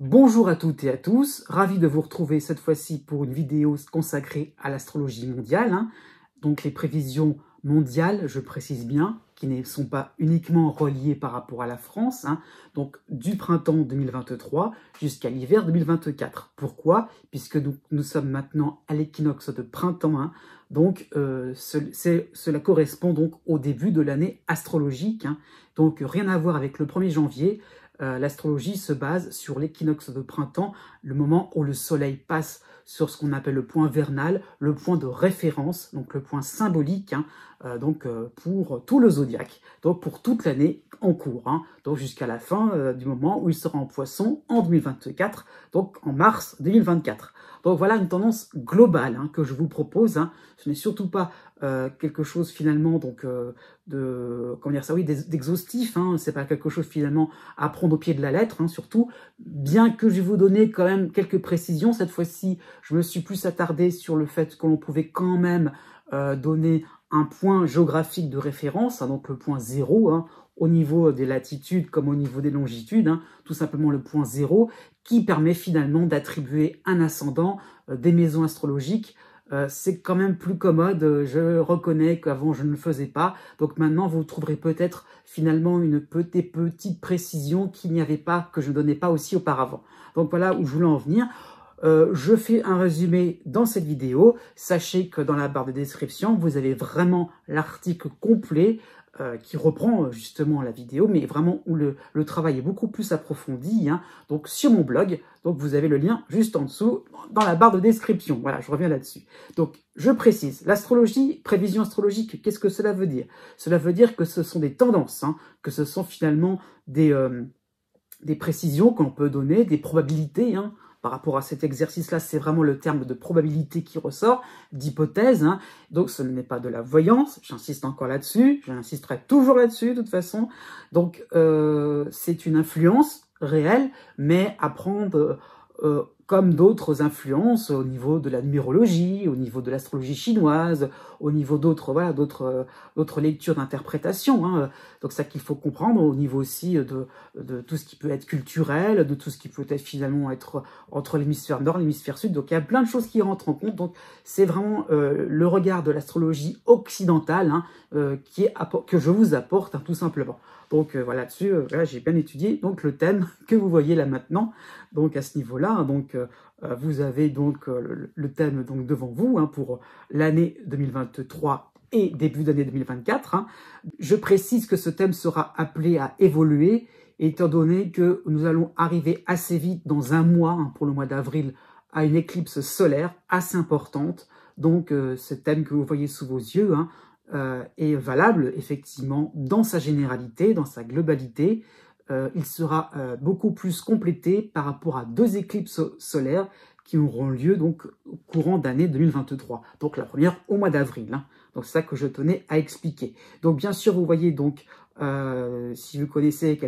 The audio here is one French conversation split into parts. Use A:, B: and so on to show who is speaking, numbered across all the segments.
A: Bonjour à toutes et à tous, ravi de vous retrouver cette fois-ci pour une vidéo consacrée à l'astrologie mondiale. Donc les prévisions mondiales, je précise bien, qui ne sont pas uniquement reliées par rapport à la France, donc du printemps 2023 jusqu'à l'hiver 2024. Pourquoi? Puisque nous sommes maintenant à l'équinoxe de printemps, donc cela correspond donc au début de l'année astrologique, donc rien à voir avec le 1er janvier. L'astrologie se base sur l'équinoxe de printemps, le moment où le soleil passe sur ce qu'on appelle le point vernal, le point de référence, donc le point symbolique, pour tout le zodiaque, donc pour toute l'année en cours, donc jusqu'à la fin du moment où il sera en Poisson en 2024, donc en mars 2024. Donc voilà une tendance globale que je vous propose. Ce n'est surtout pas quelque chose finalement d'exhaustif. C'est pas quelque chose finalement à prendre au pied de la lettre. Surtout, bien que je vais vous donner quand même quelques précisions, cette fois-ci, je me suis plus attardé sur le fait que l'on pouvait quand même donner un point géographique de référence, donc le point 0, au niveau des latitudes comme au niveau des longitudes, tout simplement le point 0, qui permet finalement d'attribuer un ascendant des maisons astrologiques. C'est quand même plus commode, je reconnais qu'avant je ne le faisais pas, donc maintenant vous trouverez peut-être finalement des petites précisions qu'il n'y avait pas, que je ne donnais pas aussi auparavant. Donc voilà où je voulais en venir. Je fais un résumé dans cette vidéo. Sachez que dans la barre de description, vous avez vraiment l'article complet qui reprend justement la vidéo, mais vraiment où le travail est beaucoup plus approfondi, donc sur mon blog. Donc vous avez le lien juste en dessous dans la barre de description. Voilà, je reviens là-dessus. Donc je précise, l'astrologie, prévision astrologique, qu'est-ce que cela veut dire? Cela veut dire que ce sont des tendances, que ce sont finalement des précisions qu'on peut donner, des probabilités, par rapport à cet exercice-là, c'est vraiment le terme de probabilité qui ressort, d'hypothèse. Donc, ce n'est pas de la voyance, j'insiste encore là-dessus, j'insisterai toujours là-dessus de toute façon. Donc, c'est une influence réelle, mais à prendre comme d'autres influences au niveau de la numérologie, au niveau de l'astrologie chinoise, au niveau d'autres lectures d'interprétation. Donc ça qu'il faut comprendre, au niveau aussi de tout ce qui peut être culturel, de tout ce qui peut être finalement être entre l'hémisphère nord et l'hémisphère sud. Donc il y a plein de choses qui rentrent en compte. Donc c'est vraiment le regard de l'astrologie occidentale que je vous apporte tout simplement. Donc voilà, là-dessus, j'ai bien étudié donc le thème que vous voyez là maintenant. Donc à ce niveau-là, vous avez donc le thème donc devant vous pour l'année 2023 et début d'année 2024. Je précise que ce thème sera appelé à évoluer, étant donné que nous allons arriver assez vite dans un mois, pour le mois d'avril, à une éclipse solaire assez importante. Donc ce thème que vous voyez sous vos yeux est valable effectivement dans sa généralité, dans sa globalité. Il sera beaucoup plus complété par rapport à 2 éclipses solaires qui auront lieu donc au courant d'année 2023. Donc la première au mois d'avril. Donc c'est ça que je tenais à expliquer. Donc bien sûr, vous voyez donc si vous connaissez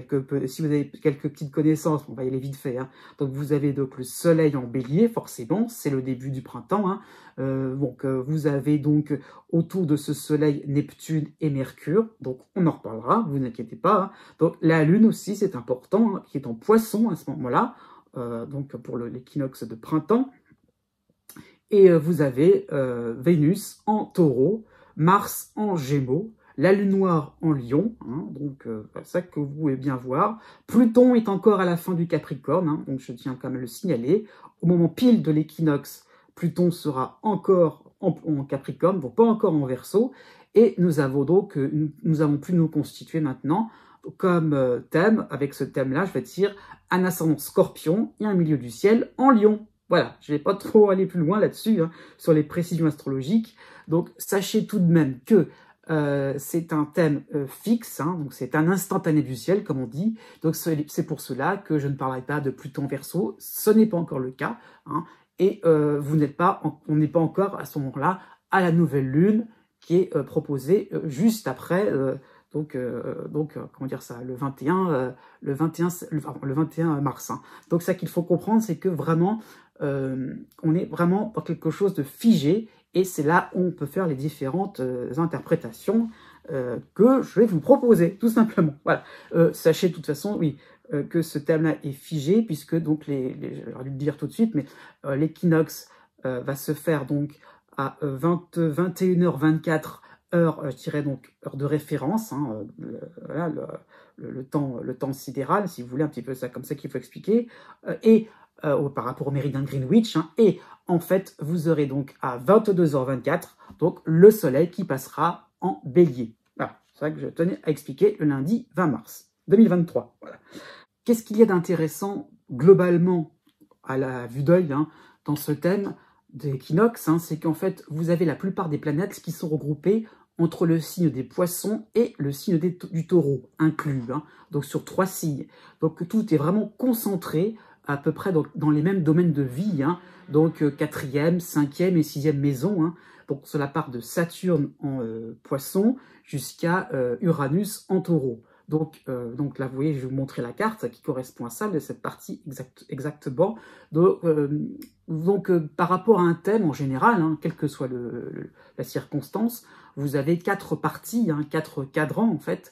A: si vous avez quelques petites connaissances, on va y aller vite fait. Donc vous avez donc le soleil en bélier, forcément, c'est le début du printemps. Vous avez donc autour de ce soleil Neptune et Mercure, donc on en reparlera, vous inquiétez pas. Donc la lune aussi, c'est important, qui est en Poisson à ce moment-là, donc pour l'équinoxe de printemps. Et vous avez Vénus en Taureau, Mars en Gémeaux, la lune noire en Lion, donc ça que vous pouvez bien voir. Pluton est encore à la fin du Capricorne, donc je tiens quand même à le signaler. Au moment pile de l'équinoxe, Pluton sera encore en Capricorne, donc pas encore en Verseau. Et nous avons pu nous constituer maintenant comme thème, avec ce thème-là, je vais dire un ascendant Scorpion et un milieu du ciel en Lion. Voilà, je ne vais pas trop aller plus loin là-dessus, sur les précisions astrologiques. Donc, sachez tout de même que c'est un thème fixe, donc c'est un instantané du ciel, comme on dit. Donc, c'est pour cela que je ne parlerai pas de Pluton Verseau. Ce n'est pas encore le cas. Et on n'est pas encore à ce moment-là à la nouvelle lune qui est proposée juste après... comment dire ça, le 21 mars. Donc ça qu'il faut comprendre, c'est que vraiment, on est vraiment dans quelque chose de figé, et c'est là où on peut faire les différentes interprétations que je vais vous proposer, tout simplement. Voilà. Sachez de toute façon, oui, que ce thème-là est figé, puisque donc j'aurais dû le dire tout de suite, mais l'équinoxe va se faire donc à 21h24 heure, je dirais donc heure de référence, hein, voilà, le temps sidéral, si vous voulez, un petit peu ça comme ça qu'il faut expliquer, et par rapport au méridien de Greenwich, hein, et en fait, vous aurez donc à 22h24, donc le soleil qui passera en bélier. Voilà, c'est ça que je tenais à expliquer le lundi 20 mars 2023. Voilà. Qu'est-ce qu'il y a d'intéressant globalement à la vue d'œil hein, dans ce thème d'équinoxe, hein, c'est qu'en fait, vous avez la plupart des planètes qui sont regroupées entre le signe des poissons et le signe du taureau, inclus, hein, donc sur 3 signes. Donc tout est vraiment concentré à peu près dans les mêmes domaines de vie, hein, donc 4e, 5e et 6e maison, hein, donc cela part de Saturne en poisson jusqu'à Uranus en taureau. Donc là, vous voyez, je vais vous montrer la carte qui correspond à ça, de cette partie exactement. Donc par rapport à un thème en général, hein, quelle que soit la circonstance, vous avez 4 parties, hein, 4 cadrans en fait.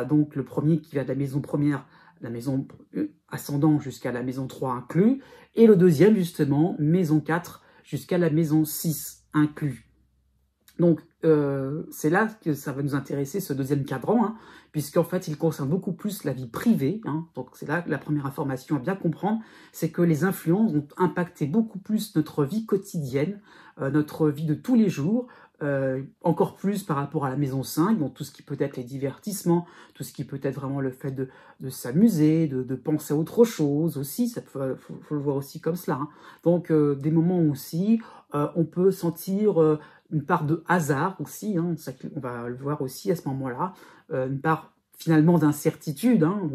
A: Donc le premier qui va de la maison première, la maison ascendant jusqu'à la maison 3 inclus, et le deuxième justement, maison 4 jusqu'à la maison 6 inclus. Donc, c'est là que ça va nous intéresser, ce deuxième cadran, hein, puisqu'en fait, il concerne beaucoup plus la vie privée. Hein, donc, c'est là la première information à bien comprendre, c'est que les influences vont impacter beaucoup plus notre vie quotidienne, notre vie de tous les jours, encore plus par rapport à la maison 5, donc tout ce qui peut être les divertissements, tout ce qui peut être vraiment le fait de s'amuser, de penser à autre chose aussi, ça faut le voir aussi comme cela. Hein. Donc, des moments aussi, on peut sentir une part de hasard aussi, hein, on va le voir aussi à ce moment-là, une part finalement d'incertitude, hein,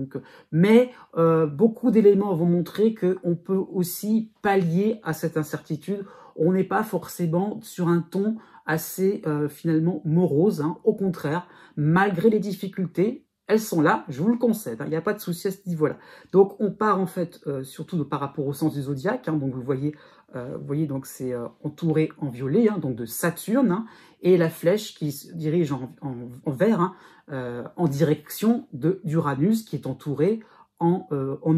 A: mais beaucoup d'éléments vont montrer qu'on peut aussi pallier à cette incertitude. On n'est pas forcément sur un ton assez finalement morose, hein, au contraire, malgré les difficultés, elles sont là, je vous le concède, il n'y a pas de souci à ce niveau-là. Donc on part en fait, surtout par rapport au sens du zodiaque, hein, donc vous voyez donc c'est entouré en violet, hein, donc de Saturne, hein, et la flèche qui se dirige en vert, hein, en direction d'Uranus, qui est entouré en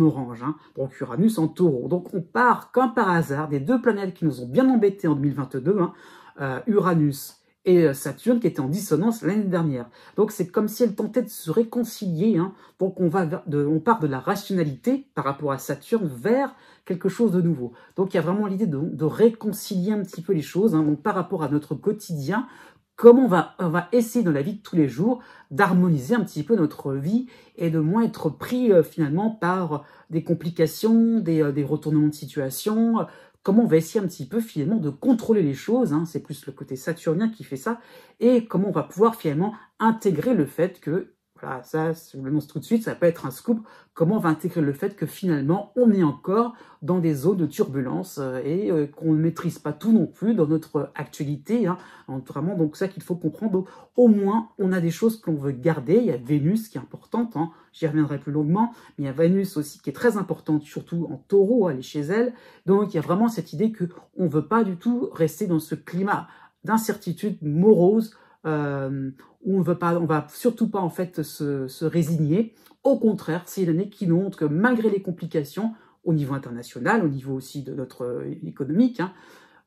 A: orange, hein, donc Uranus en taureau. Donc on part comme par hasard des 2 planètes qui nous ont bien embêtés en 2022, hein, Uranus et Saturne qui étaient en dissonance l'année dernière. Donc c'est comme si elles tentaient de se réconcilier. Hein. Donc on part de la rationalité par rapport à Saturne vers quelque chose de nouveau. Donc il y a vraiment l'idée de réconcilier un petit peu les choses, hein, donc par rapport à notre quotidien, comment on va essayer dans la vie de tous les jours d'harmoniser un petit peu notre vie et de moins être pris finalement par des complications, des retournements de situation. Comment on va essayer un petit peu finalement de contrôler les choses, hein, c'est plus le côté saturnien qui fait ça, et comment on va pouvoir finalement intégrer le fait que, voilà, ça, je vous l'annonce tout de suite, ça peut être un scoop, comment on va intégrer le fait que finalement on est encore dans des zones de turbulence et qu'on ne maîtrise pas tout non plus dans notre actualité, hein, vraiment, donc ça qu'il faut comprendre. Donc, au moins on a des choses qu'on veut garder. Il y a Vénus qui est importante, hein, j'y reviendrai plus longuement, mais il y a Vénus aussi qui est très importante, surtout en taureau, elle est chez elle, donc il y a vraiment cette idée qu'on ne veut pas du tout rester dans ce climat d'incertitude morose, où on va surtout pas en fait se résigner. Au contraire, c'est une année qui nous montre que malgré les complications au niveau international, au niveau aussi de notre économique, hein,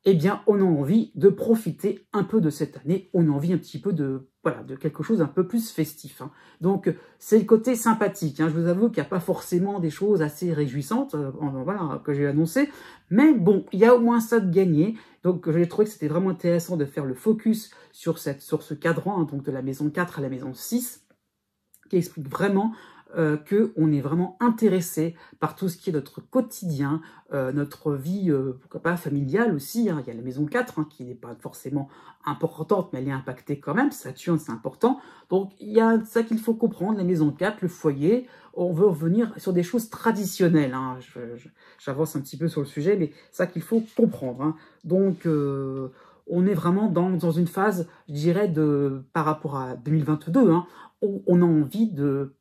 A: eh bien, on a envie de profiter un peu de cette année. On a envie un petit peu de quelque chose un peu plus festif. Hein. Donc, c'est le côté sympathique. Hein. Je vous avoue qu'il n'y a pas forcément des choses assez réjouissantes voilà, que j'ai annoncées. Mais bon, il y a au moins ça de gagné. Donc, j'ai trouvé que c'était vraiment intéressant de faire le focus sur ce cadran, hein, donc de la maison 4 à la maison 6, qui explique vraiment qu'on est vraiment intéressé par tout ce qui est notre quotidien, notre vie, pourquoi pas familiale aussi. Hein. Il y a la maison 4 hein, qui n'est pas forcément importante, mais elle est impactée quand même. Saturne, c'est important. Donc, il y a ça qu'il faut comprendre, la maison 4, le foyer. On veut revenir sur des choses traditionnelles. Hein. J'avance un petit peu sur le sujet, mais ça qu'il faut comprendre. Hein. Donc, on est vraiment dans une phase, je dirais, par rapport à 2022, hein, on a envie de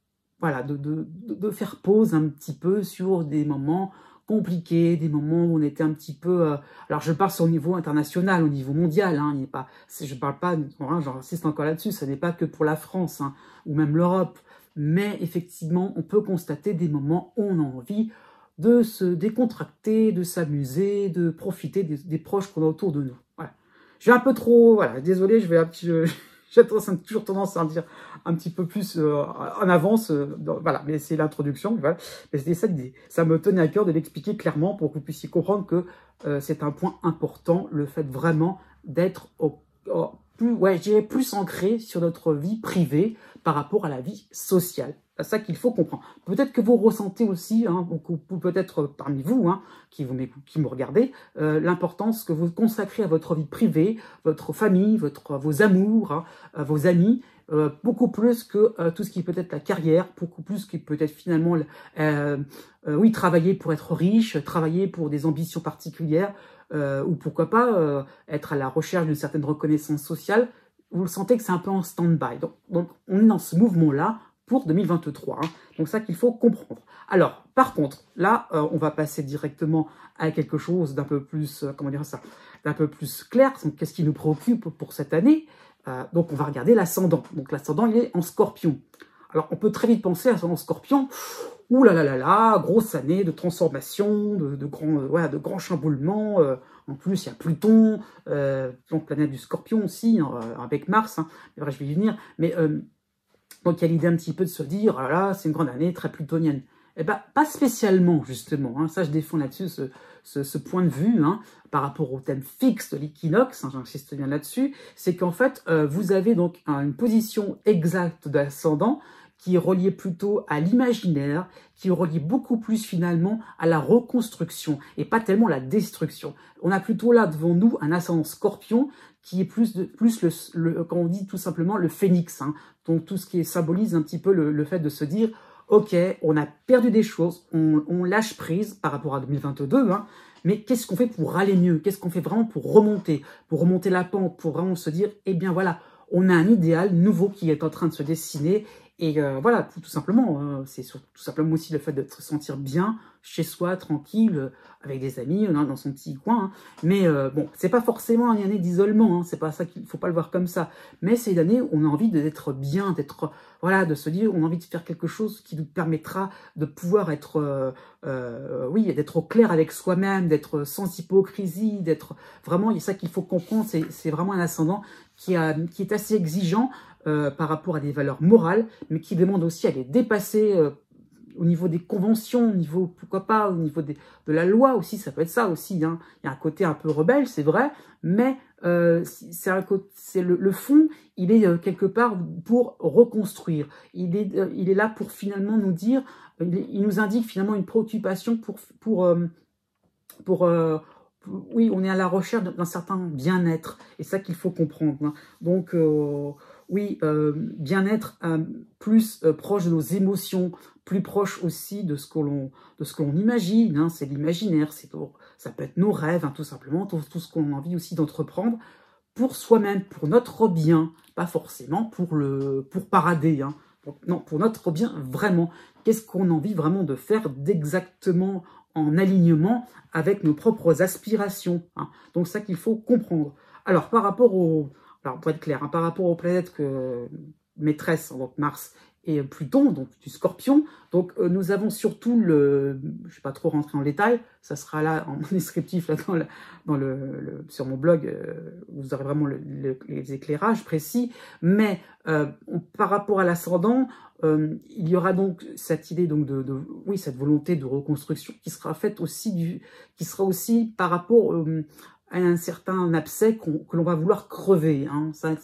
A: faire pause un petit peu sur des moments compliqués, des moments où on était un petit peu... alors, je parle sur le niveau international, au niveau mondial. Hein, il n'est pas, je ne parle pas, hein, j'insiste encore là-dessus, ce n'est pas que pour la France hein, ou même l'Europe. Mais effectivement, on peut constater des moments où on a envie de se décontracter, de s'amuser, de profiter des proches qu'on a autour de nous. Voilà. Je vais un peu trop... Voilà, désolé, j'ai toujours tendance à en dire un petit peu plus en avance. Voilà, mais c'est l'introduction. Voilà. Mais c'était ça l'idée. Ça me tenait à cœur de l'expliquer clairement pour que vous puissiez comprendre que c'est un point important, le fait vraiment d'être plus, ouais, je dirais plus ancré sur notre vie privée par rapport à la vie sociale. C'est ça qu'il faut comprendre. Peut-être que vous ressentez aussi, hein, ou peut-être parmi vous, hein, qui me regardez, l'importance que vous consacrez à votre vie privée, votre famille, vos amours, hein, vos amis, beaucoup plus que tout ce qui peut être la carrière, beaucoup plus que peut-être finalement, oui, travailler pour être riche, travailler pour des ambitions particulières, ou pourquoi pas être à la recherche d'une certaine reconnaissance sociale. Vous le sentez que c'est un peu en stand-by. Donc, on est dans ce mouvement-là pour 2023. Hein. Donc, ça qu'il faut comprendre. Alors, par contre, là, on va passer directement à quelque chose d'un peu plus, comment dire ça, d'un peu plus clair. Qu'est-ce qui nous préoccupe pour cette année? Donc, on va regarder l'ascendant. Donc, l'ascendant, il est en Scorpion. Alors, on peut très vite penser à l'ascendant Scorpion. Ouh là là là là, grosse année de transformation, de grands chamboulements. En plus, il y a Pluton, donc planète du Scorpion aussi, hein, avec Mars. Hein. Bref, je vais y venir. Mais donc, il y a l'idée un petit peu de se dire, oh là là, c'est une grande année très plutonienne. Eh bien, pas spécialement, justement. Hein. Ça, je défends là-dessus ce point de vue hein, par rapport au thème fixe de l'équinoxe. Hein, j'insiste bien là-dessus. C'est qu'en fait, vous avez donc une position exacte de l'ascendant qui est relié plutôt à l'imaginaire, qui est relié beaucoup plus finalement à la reconstruction et pas tellement la destruction. On a plutôt là devant nous un ascendant Scorpion qui est plus comme on dit tout simplement, le phénix. Hein. Donc tout ce qui symbolise un petit peu le fait de se dire ok, on a perdu des choses, on lâche prise par rapport à 2022, hein, mais qu'est-ce qu'on fait pour aller mieux? Qu'est-ce qu'on fait vraiment pour remonter la pente, pour vraiment se dire, eh bien voilà, on a un idéal nouveau qui est en train de se dessiner. Et voilà, tout simplement, c'est tout simplement aussi le fait de se sentir bien chez soi, tranquille, avec des amis, dans son petit coin. Hein. Mais bon, c'est pas forcément une année d'isolement, hein, c'est pas ça qu'il faut pas le voir comme ça. Mais c'est une année où on a envie d'être bien, voilà, de se dire, on a envie de faire quelque chose qui nous permettra de pouvoir être, oui, d'être au clair avec soi-même, d'être sans hypocrisie, d'être vraiment, il y a ça qu'il faut comprendre, c'est vraiment un ascendant qui est assez exigeant. Par rapport à des valeurs morales, mais qui demande aussi à les dépasser au niveau des conventions, au niveau, pourquoi pas, au niveau de la loi aussi, ça peut être ça aussi. Hein. Il y a un côté un peu rebelle, c'est vrai, mais c'est le fond, il est quelque part pour reconstruire. Il est là pour finalement nous dire, il nous indique finalement une préoccupation oui, on est à la recherche d'un certain bien-être, et ça qu'il faut comprendre. Hein. Donc, oui, bien-être plus proche de nos émotions, plus proche aussi de ce que l'on imagine. Hein. C'est l'imaginaire, ça peut être nos rêves, hein, tout simplement, tout ce qu'on a envie aussi d'entreprendre pour soi-même, pour notre bien, pas forcément pour parader. Hein. Non, pour notre bien, vraiment. Qu'est-ce qu'on a envie vraiment de faire d'exactement en alignement avec nos propres aspirations. Hein. Donc, ça qu'il faut comprendre. Alors, pour être clair, hein, par rapport aux planètes maîtresses, donc Mars et Pluton, donc du Scorpion, donc nous avons surtout je ne vais pas trop rentrer en détail, ça sera là en descriptif là, sur mon blog, vous aurez vraiment les éclairages précis, mais par rapport à l'ascendant, il y aura donc cette idée donc oui, cette volonté de reconstruction qui sera faite aussi qui sera aussi par rapport à un certain abcès que l'on va vouloir crever. Hein. C'est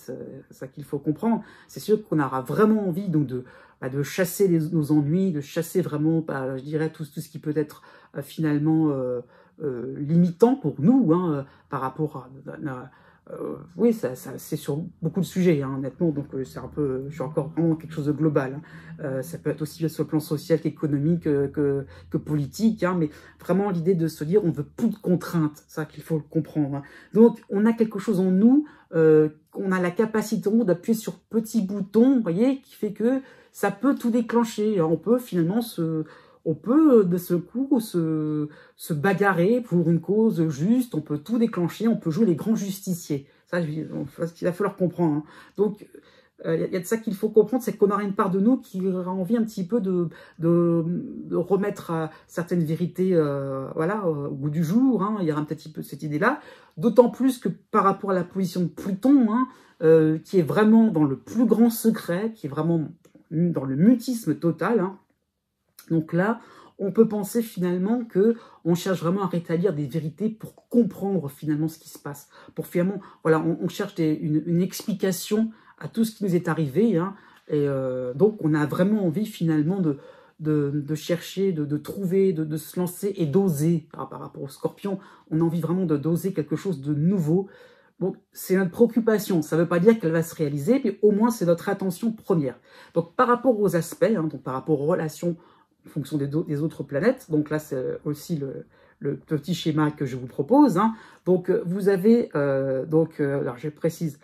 A: ça qu'il faut comprendre. C'est sûr qu'on aura vraiment envie donc de chasser nos ennuis, de chasser vraiment, je dirais, tout ce qui peut être finalement limitant pour nous, hein, par rapport à oui, c'est sur beaucoup de sujets, hein, honnêtement, donc c'est un peu, je suis encore vraiment quelque chose de global. Hein. Ça peut être aussi bien sur le plan social qu'économique, que politique, hein, mais vraiment l'idée de se dire on veut plus de contraintes, ça qu'il faut le comprendre. Hein. Donc on a quelque chose en nous, on a la capacité d'appuyer sur petit bouton, vous voyez, qui fait que ça peut tout déclencher. On peut finalement on peut de ce coup se bagarrer pour une cause juste, on peut tout déclencher, on peut jouer les grands justiciers. Ça, il va falloir comprendre. Hein. Donc, il y a de ça qu'il faut comprendre, c'est qu'on aura une part de nous qui aura envie un petit peu de remettre certaines vérités voilà, au goût du jour. Hein. Il y aura un petit peu cette idée-là. D'autant plus que par rapport à la position de Pluton, hein, qui est vraiment dans le plus grand secret, qui est vraiment dans le mutisme total. Hein. Donc là, on peut penser finalement que on cherche vraiment à rétablir des vérités pour comprendre finalement ce qui se passe. Pour finalement, voilà, on cherche une explication à tout ce qui nous est arrivé. Hein, et donc, on a vraiment envie finalement de chercher, de trouver, de se lancer et d'oser. Par rapport au Scorpion, on a envie vraiment d'oser quelque chose de nouveau. Donc, c'est notre préoccupation. Ça ne veut pas dire qu'elle va se réaliser, mais au moins, c'est notre attention première. Donc, par rapport aux aspects, hein, donc par rapport aux relations en fonction des autres planètes, donc là, c'est aussi le petit schéma que je vous propose. Hein. Donc, vous avez, alors je précise,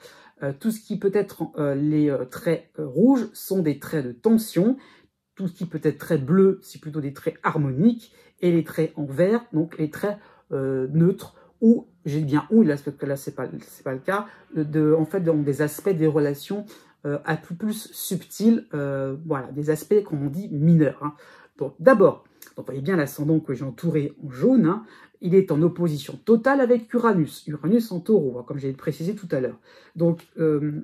A: tout ce qui peut être les traits rouges sont des traits de tension. Tout ce qui peut être trait bleu, c'est plutôt des traits harmoniques. Et les traits en vert, donc les traits neutres, ou, j'ai bien ou, là c'est pas le cas, en fait, donc des aspects des relations à plus subtils, voilà, des aspects, comme on dit, mineurs. Hein. Donc, d'abord, vous voyez bien l'ascendant que j'ai entouré en jaune, hein, il est en opposition totale avec Uranus. Uranus en taureau, hein, comme j'ai précisé tout à l'heure. Donc, on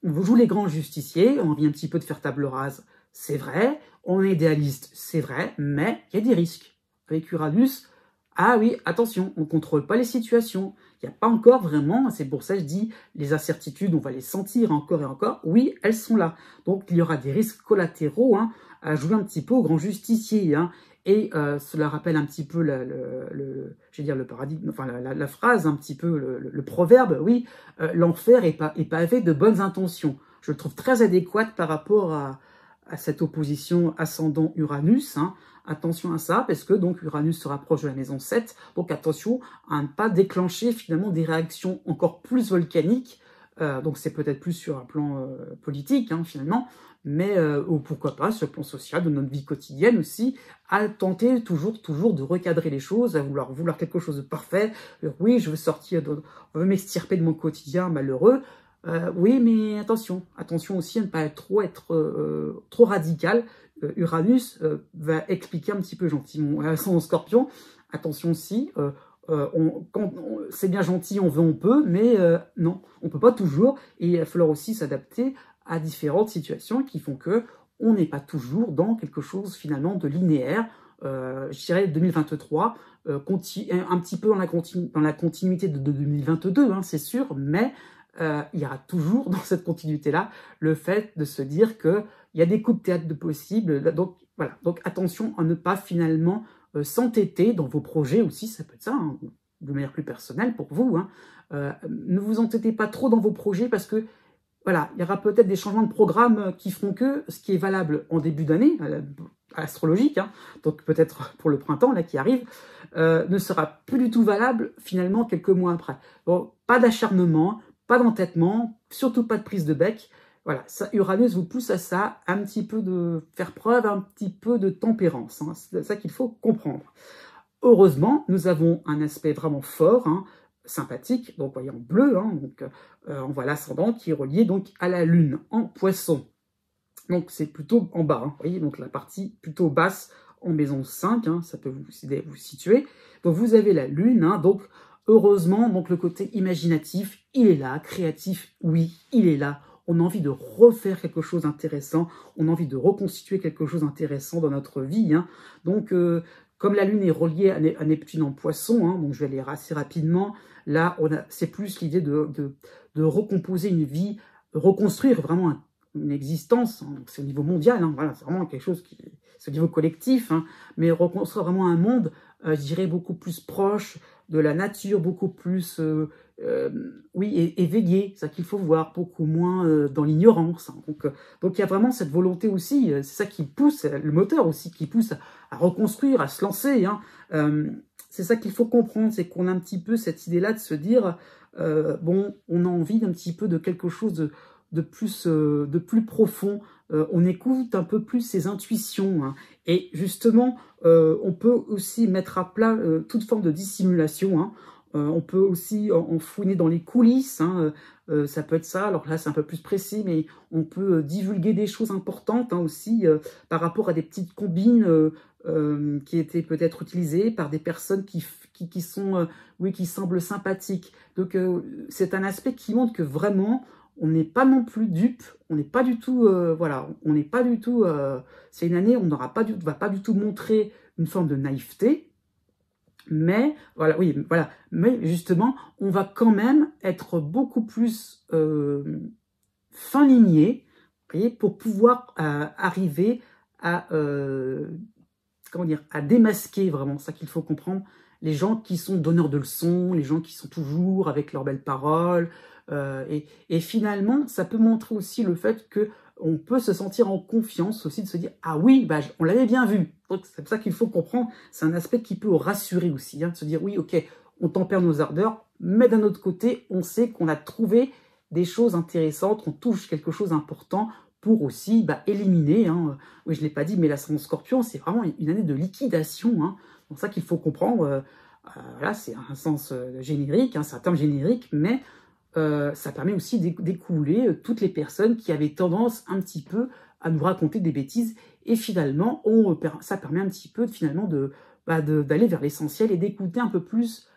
A: vous joue les grands justiciers, on vient un petit peu de faire table rase, c'est vrai, on est idéaliste, c'est vrai, mais il y a des risques. Avec Uranus, ah oui, attention, on ne contrôle pas les situations. Il n'y a pas encore vraiment, c'est pour ça que je dis, les incertitudes, on va les sentir encore et encore. Oui, elles sont là. Donc, il y aura des risques collatéraux hein, à jouer un petit peu au grand justicier. Hein. Et cela rappelle un petit peu je vais dire le paradigme, enfin la phrase, un petit peu le proverbe, oui, l'enfer est pavé de bonnes intentions. Je le trouve très adéquat par rapport à cette opposition ascendant Uranus. Hein. Attention à ça, parce que donc Uranus se rapproche de la maison 7, donc attention à ne pas déclencher finalement des réactions encore plus volcaniques, donc c'est peut-être plus sur un plan politique hein, finalement, mais ou pourquoi pas sur le plan social, de notre vie quotidienne aussi, à tenter toujours de recadrer les choses, à vouloir quelque chose de parfait, oui je veux sortir, je veux m'extirper de mon quotidien malheureux, oui, mais attention aussi à ne pas trop radical. Uranus va expliquer un petit peu gentiment son Scorpion. Attention aussi, quand c'est bien gentil, on veut, on peut, mais non, on peut pas toujours. Et il va falloir aussi s'adapter à différentes situations qui font que on n'est pas toujours dans quelque chose finalement de linéaire. Je dirais 2023, un petit peu dans la continuité de 2022, hein, c'est sûr, mais il y aura toujours dans cette continuité-là le fait de se dire qu'il y a des coups de théâtre de possibles. Donc voilà, donc attention à ne pas finalement s'entêter dans vos projets aussi, ça peut être ça, hein, de manière plus personnelle pour vous. Hein. Ne vous entêtez pas trop dans vos projets parce que voilà, il y aura peut-être des changements de programme qui feront que ce qui est valable en début d'année, astrologique, hein, donc peut-être pour le printemps là qui arrive, ne sera plus du tout valable finalement quelques mois après. Bon, pas d'acharnement, pas d'entêtement, surtout pas de prise de bec. Voilà, ça, Uranus vous pousse à ça, un petit peu de faire preuve, un petit peu de tempérance. Hein, c'est ça qu'il faut comprendre. Heureusement, nous avons un aspect vraiment fort, hein, sympathique, donc voyez en bleu, hein, donc on voit l'ascendant qui est relié donc à la Lune en Poisson. Donc c'est plutôt en bas, hein, vous voyez, donc la partie plutôt basse en maison 5, hein, ça peut vous situer. Donc vous avez la Lune, hein, donc heureusement, donc le côté imaginatif, il est là, créatif, oui, il est là. On a envie de refaire quelque chose d'intéressant, on a envie de reconstituer quelque chose d'intéressant dans notre vie. Hein. Donc, comme la Lune est reliée à Neptune en Poisson, hein, donc je vais aller assez rapidement, là, c'est plus l'idée de recomposer une vie, reconstruire vraiment une existence, hein, c'est au niveau mondial, hein, voilà, c'est vraiment quelque chose c'est au niveau collectif, hein, mais reconstruire vraiment un monde, je dirais, beaucoup plus proche de la nature, beaucoup plus, oui, éveillé, c'est ça qu'il faut voir, beaucoup moins dans l'ignorance. Hein. Donc il y a vraiment cette volonté aussi, c'est ça qui pousse, le moteur aussi, qui pousse à reconstruire, à se lancer. Hein. C'est ça qu'il faut comprendre, c'est qu'on a un petit peu cette idée-là de se dire, bon, on a envie d'un petit peu de quelque chose de plus profond, on écoute un peu plus ses intuitions. Hein. Et justement, on peut aussi mettre à plat toute forme de dissimulation. Hein. On peut aussi en fouiner dans les coulisses. Hein. Ça peut être ça. Alors là, c'est un peu plus précis, mais on peut divulguer des choses importantes hein, aussi par rapport à des petites combines qui étaient peut-être utilisées par des personnes qui sont, oui, qui semblent sympathiques. Donc, c'est un aspect qui montre que vraiment, on n'est pas non plus dupe, on n'est pas du tout, voilà, on n'est pas du tout, c'est une année où on va pas du tout montrer une forme de naïveté, mais, voilà, oui, voilà, mais justement, on va quand même être beaucoup plus fin ligné, voyez, pour pouvoir arriver à, comment dire, à démasquer vraiment, ça qu'il faut comprendre, les gens qui sont donneurs de leçons, les gens qui sont toujours avec leurs belles paroles, et finalement, ça peut montrer aussi le fait que on peut se sentir en confiance aussi, de se dire « Ah oui, bah, on l'avait bien vu ». Donc c'est ça qu'il faut comprendre, c'est un aspect qui peut rassurer aussi, hein, de se dire « Oui, ok, on tempère nos ardeurs, mais d'un autre côté, on sait qu'on a trouvé des choses intéressantes, on touche quelque chose d'important pour aussi éliminer, hein, oui je ne l'ai pas dit, mais l'ascendant Scorpion, c'est vraiment une année de liquidation, hein, c'est ça qu'il faut comprendre, là c'est un sens générique, hein, c'est un terme générique, mais ça permet aussi d'écouler toutes les personnes qui avaient tendance un petit peu à nous raconter des bêtises, et finalement, ça permet un petit peu finalement d'aller vers l'essentiel et d'écouter un peu plus,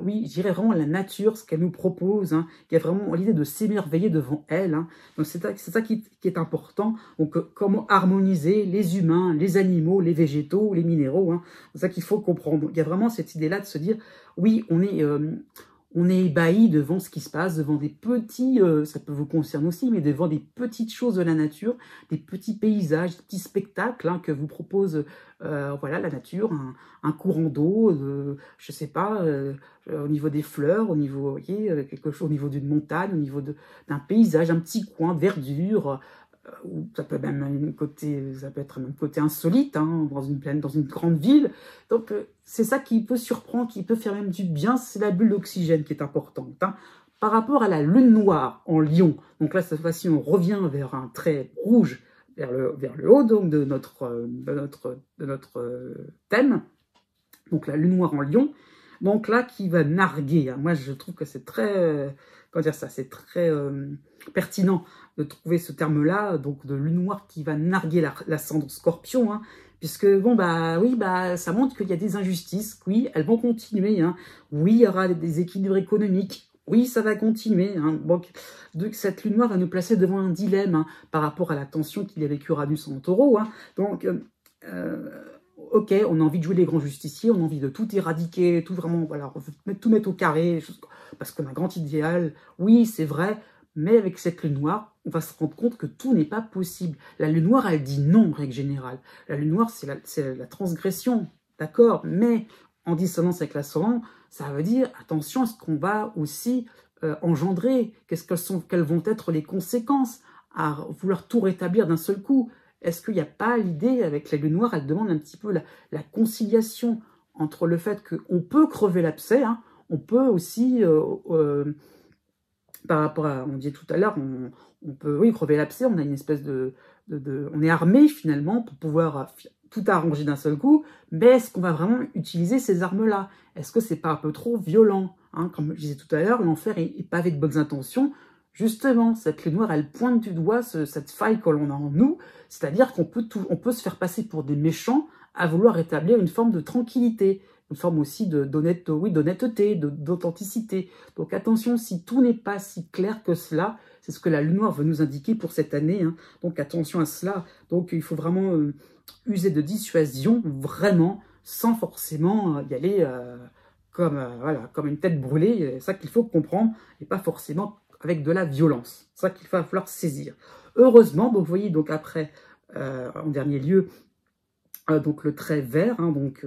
A: oui, je dirais vraiment la nature, ce qu'elle nous propose, hein. Il y a vraiment l'idée de s'émerveiller devant elle, hein. Donc c'est ça qui est important. Donc comment harmoniser les humains, les animaux, les végétaux, les minéraux, hein. C'est ça qu'il faut comprendre. Donc, il y a vraiment cette idée-là de se dire, oui, on est ébahi devant ce qui se passe, devant des petits, ça peut vous concerner aussi, mais devant des petites choses de la nature, des petits paysages, des petits spectacles hein, que vous propose voilà, la nature, un courant d'eau, je sais pas, au niveau des fleurs, au niveau, vous voyez, quelque chose, au niveau d'une montagne, au niveau d'un paysage, un petit coin de verdure, ou ça peut même ça peut être un côté insolite, hein, dans une plaine, dans une grande ville. Donc c'est ça qui peut surprendre, qui peut faire même du bien, c'est la bulle d'oxygène qui est importante. Hein. Par rapport à la lune noire en Lion, donc là cette fois-ci on revient vers un trait rouge vers le haut donc de notre thème. Donc la lune noire en Lion, donc là qui va narguer. Hein. Moi je trouve que c'est très, comment dire ça, c'est très pertinent de trouver ce terme-là, donc de lune noire qui va narguer l'ascendant Scorpion, hein, puisque bon oui ça montre qu'il y a des injustices, oui elles vont continuer, hein, oui il y aura des déséquilibres économiques, oui ça va continuer, hein, donc cette lune noire va nous placer devant un dilemme hein, par rapport à la tension qu'il y a avec Uranus en Taureau, hein, donc ok, on a envie de jouer les grands justiciers, on a envie de tout éradiquer, tout vraiment, voilà, tout mettre au carré, parce qu'on a un grand idéal, oui c'est vrai. Mais avec cette lune noire, on va se rendre compte que tout n'est pas possible. La lune noire, elle dit non, en règle générale. La lune noire, c'est la transgression, d'accord? Mais en dissonance avec l'ascendant, ça veut dire, attention à ce qu'on va aussi engendrer. Quelles vont être les conséquences à vouloir tout rétablir d'un seul coup? Est-ce qu'il n'y a pas l'idée, avec la lune noire, elle demande un petit peu la conciliation entre le fait qu'on peut crever l'abcès, hein, on peut aussi... par rapport à, on disait tout à l'heure, on peut, oui, crever l'abcès, on a une espèce on est armé finalement pour pouvoir tout arranger d'un seul coup, mais est-ce qu'on va vraiment utiliser ces armes-là? Est-ce que c'est pas un peu trop violent, hein? Comme je disais tout à l'heure, l'enfer est pavé de bonnes intentions. Justement, cette lune noire, elle pointe du doigt cette faille que l'on a en nous, c'est-à-dire qu'on peut se faire passer pour des méchants à vouloir établir une forme de tranquillité, une forme aussi d'honnêteté, d'authenticité. Donc attention, si tout n'est pas si clair que cela, c'est ce que la lune noire veut nous indiquer pour cette année. Hein. Donc attention à cela. Donc il faut vraiment user de dissuasion, vraiment, sans forcément y aller voilà, comme une tête brûlée. C'est ça qu'il faut comprendre, et pas forcément avec de la violence. C'est ça qu'il va falloir saisir. Heureusement, donc, vous voyez, donc après, en dernier lieu, donc le trait vert, hein, donc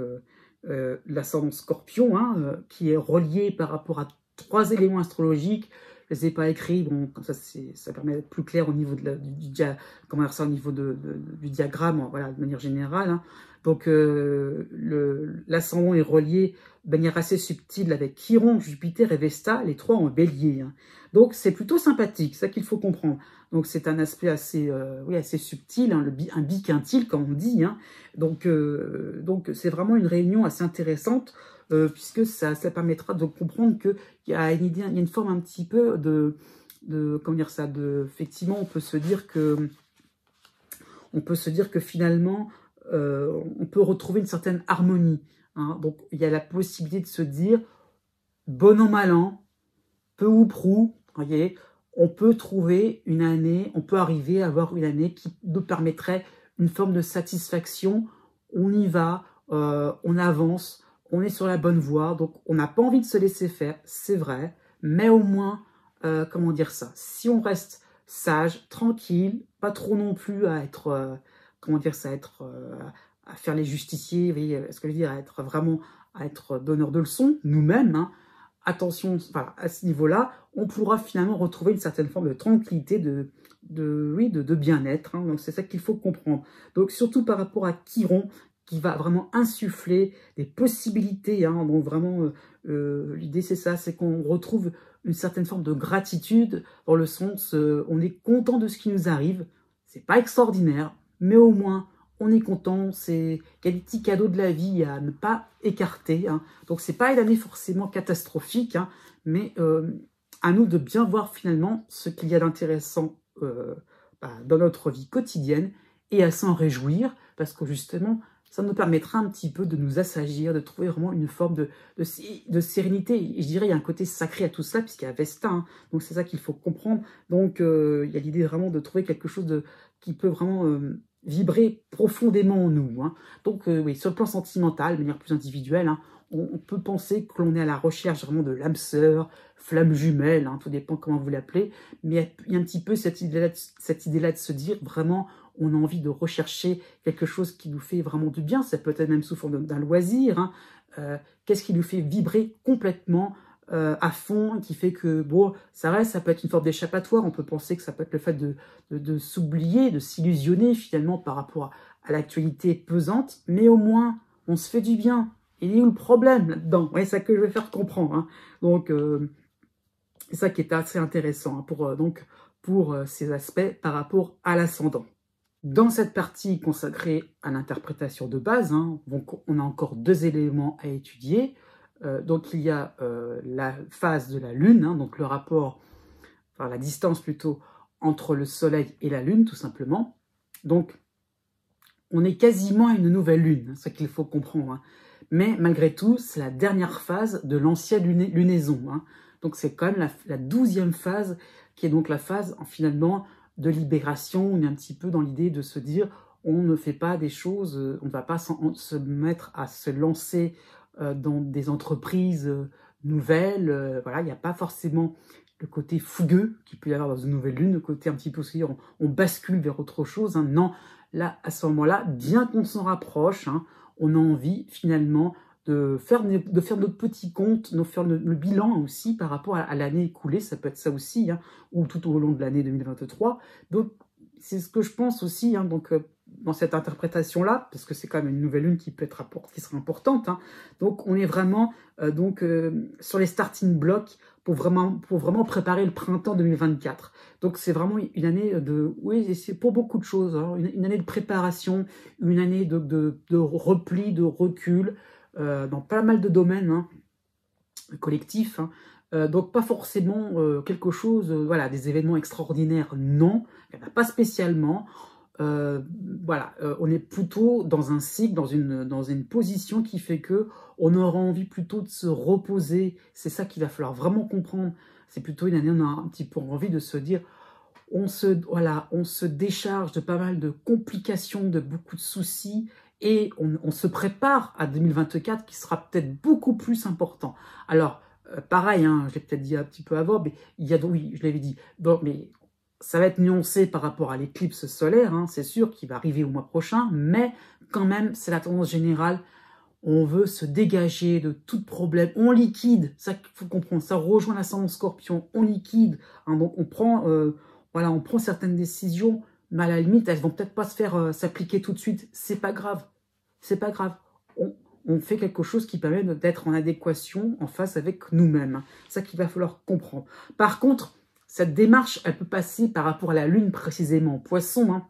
A: l'ascendant Scorpion, hein, qui est relié par rapport à 3 éléments astrologiques. Je ne les ai pas écrits, bon, comme ça permet d'être plus clair au niveau, au niveau du diagramme, voilà, de manière générale. Hein. Donc, l'ascendant est relié de manière assez subtile avec Chiron, Jupiter et Vesta, les trois en bélier. Hein. Donc, c'est plutôt sympathique, c'est ça qu'il faut comprendre. Donc, c'est un aspect assez, oui, assez subtil, hein, un biquintile, comme on dit. Hein. Donc, c'est vraiment une réunion assez intéressante, puisque ça permettra de comprendre qu'il y a une idée, il y a une forme un petit peu comment dire ça, effectivement, on peut se dire que finalement, on peut retrouver une certaine harmonie. Hein. Donc, il y a la possibilité de se dire, bon an, mal an, peu ou prou, voyez, on peut trouver une année, on peut arriver à avoir une année qui nous permettrait une forme de satisfaction. On y va, on avance, on est sur la bonne voie. Donc, on n'a pas envie de se laisser faire, c'est vrai, mais au moins, comment dire ça, si on reste sage, tranquille, pas trop non plus à être, comment dire ça, à faire les justiciers, vous voyez ce que je veux dire, à être donneur de leçons, nous-mêmes, hein. Attention, voilà, à ce niveau-là, on pourra finalement retrouver une certaine forme de tranquillité, de bien-être. Hein. Donc, c'est ça qu'il faut comprendre. Donc, surtout par rapport à Chiron, qui va vraiment insuffler des possibilités. Hein. Donc, vraiment, l'idée, c'est ça, c'est qu'on retrouve une certaine forme de gratitude, dans le sens, on est content de ce qui nous arrive. C'est pas extraordinaire, mais au moins, on est content, il y a des petits cadeaux de la vie à ne pas écarter. Hein. Donc, c'est pas une année forcément catastrophique, hein, mais à nous de bien voir finalement ce qu'il y a d'intéressant dans notre vie quotidienne et à s'en réjouir, parce que justement, ça nous permettra un petit peu de nous assagir, de trouver vraiment une forme de sérénité. Et je dirais, il y a un côté sacré à tout ça, puisqu'il y a Vesta, hein, donc c'est ça qu'il faut comprendre. Donc, il y a l'idée vraiment de trouver quelque chose qui peut vraiment vibrer profondément en nous. Hein. Donc, oui, sur le plan sentimental, de manière plus individuelle, hein, on peut penser que l'on est à la recherche vraiment de l'âme sœur, flamme jumelle, hein, tout dépend comment vous l'appelez, mais il y a un petit peu cette idée-là de se dire vraiment, on a envie de rechercher quelque chose qui nous fait vraiment du bien, ça peut être même sous forme d'un loisir, hein. Qu'est-ce qui nous fait vibrer complètement à fond, qui fait que, bon, ça peut être une forme d'échappatoire, on peut penser que ça peut être le fait de s'oublier, de s'illusionner finalement par rapport à l'actualité pesante, mais au moins, on se fait du bien. Il est où le problème là-dedans? C'est ça que je vais faire comprendre. Hein. Donc, c'est ça qui est assez intéressant hein, pour ces aspects par rapport à l'ascendant. Dans cette partie consacrée à l'interprétation de base, hein, donc on a encore deux éléments à étudier. Donc il y a la phase de la Lune, hein, donc le rapport, enfin la distance plutôt, entre le Soleil et la Lune, tout simplement. Donc on est quasiment à une nouvelle Lune, hein, c'est ce qu'il faut comprendre. Hein. Mais malgré tout, c'est la dernière phase de l'ancienne lunaison. Hein. Donc c'est quand même la 12e phase, qui est donc la phase finalement de libération. On est un petit peu dans l'idée de se dire, on ne fait pas des choses, on ne va pas se mettre à se lancer dans des entreprises nouvelles. Voilà, il n'y a pas forcément le côté fougueux qu'il peut y avoir dans une nouvelle lune, le côté un petit peu aussi, on bascule vers autre chose. Hein. Non, là, à ce moment-là, bien qu'on s'en rapproche, hein, on a envie finalement de faire notre petit compte, de faire le bilan aussi par rapport à l'année écoulée, ça peut être ça aussi, hein, ou tout au long de l'année 2023. Donc, c'est ce que je pense aussi, hein, donc, dans cette interprétation-là, parce que c'est quand même une nouvelle lune qui sera importante. Hein. Donc, on est vraiment sur les starting blocks pour vraiment préparer le printemps 2024. Donc, c'est vraiment une année oui, c'est pour beaucoup de choses. Hein, une année de préparation, une année de repli, de recul, dans pas mal de domaines hein, collectifs. Hein. Donc, pas forcément quelque chose, voilà, des événements extraordinaires, non, il n'y en a pas spécialement. Voilà, on est plutôt dans un cycle, dans une position qui fait que on aura envie plutôt de se reposer. C'est ça qu'il va falloir vraiment comprendre. C'est plutôt une année, on a un petit peu envie de se dire, on se décharge de pas mal de complications, de beaucoup de soucis, et on se prépare à 2024 qui sera peut-être beaucoup plus important. Alors, pareil, hein, je l'ai peut-être dit un petit peu avant, mais oui, je l'avais dit, bon, mais ça va être nuancé par rapport à l'éclipse solaire, hein, c'est sûr, qui va arriver au mois prochain, mais quand même, c'est la tendance générale. On veut se dégager de tout problème. On liquide, ça qu'il faut comprendre, ça rejoint l'ascendant Scorpion, on liquide. Hein, donc on prend certaines décisions, mais à la limite, elles vont peut-être pas se faire s'appliquer tout de suite. C'est pas grave. c'est pas grave. On fait quelque chose qui permet d'être en adéquation, en face avec nous-mêmes. C'est ça qu'il va falloir comprendre. Par contre, cette démarche, elle peut passer par rapport à la Lune précisément, Poisson, hein.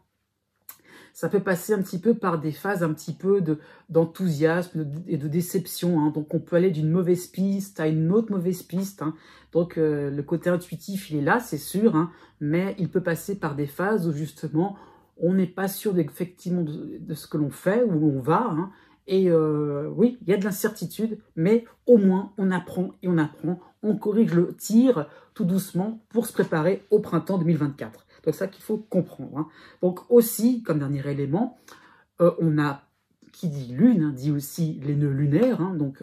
A: Ça peut passer un petit peu par des phases un petit peu d'enthousiasme et de déception, hein. Donc on peut aller d'une mauvaise piste à une autre mauvaise piste, hein. Donc le côté intuitif, il est là, c'est sûr, hein, mais il peut passer par des phases où justement on n'est pas sûr effectivement de ce que l'on fait, où l'on va, hein. Et oui, il y a de l'incertitude, mais au moins on apprend et on apprend, on corrige le tir tout doucement pour se préparer au printemps 2024. C'est ça qu'il faut comprendre, hein. Donc aussi, comme dernier élément, on a, qui dit lune, hein, dit aussi les nœuds lunaires, hein. Donc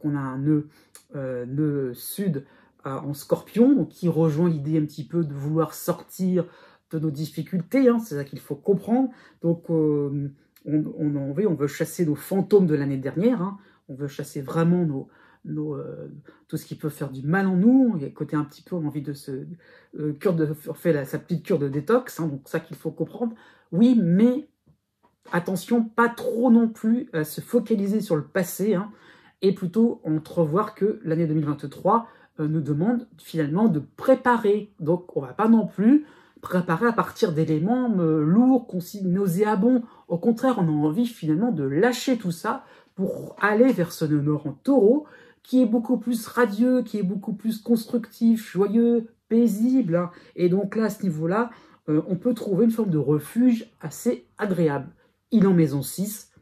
A: on a un nœud sud en scorpion, qui rejoint l'idée un petit peu de vouloir sortir de nos difficultés, hein. C'est ça qu'il faut comprendre. Donc on veut chasser nos fantômes de l'année dernière, hein. On veut chasser vraiment tout ce qui peut faire du mal en nous. Il y a côté un petit peu, on a envie de sa petite cure de détox, hein, donc ça qu'il faut comprendre. Oui, mais attention, pas trop non plus à se focaliser sur le passé, hein, et plutôt entrevoir que l'année 2023 nous demande finalement de préparer. Donc on ne va pas non plus préparer à partir d'éléments lourds, nauséabonds. Au contraire, on a envie finalement de lâcher tout ça pour aller vers ce nœud nord en taureau, qui est beaucoup plus radieux, qui est beaucoup plus constructif, joyeux, paisible, hein. Et donc là, à ce niveau-là, on peut trouver une forme de refuge assez agréable. Il est en maison 6,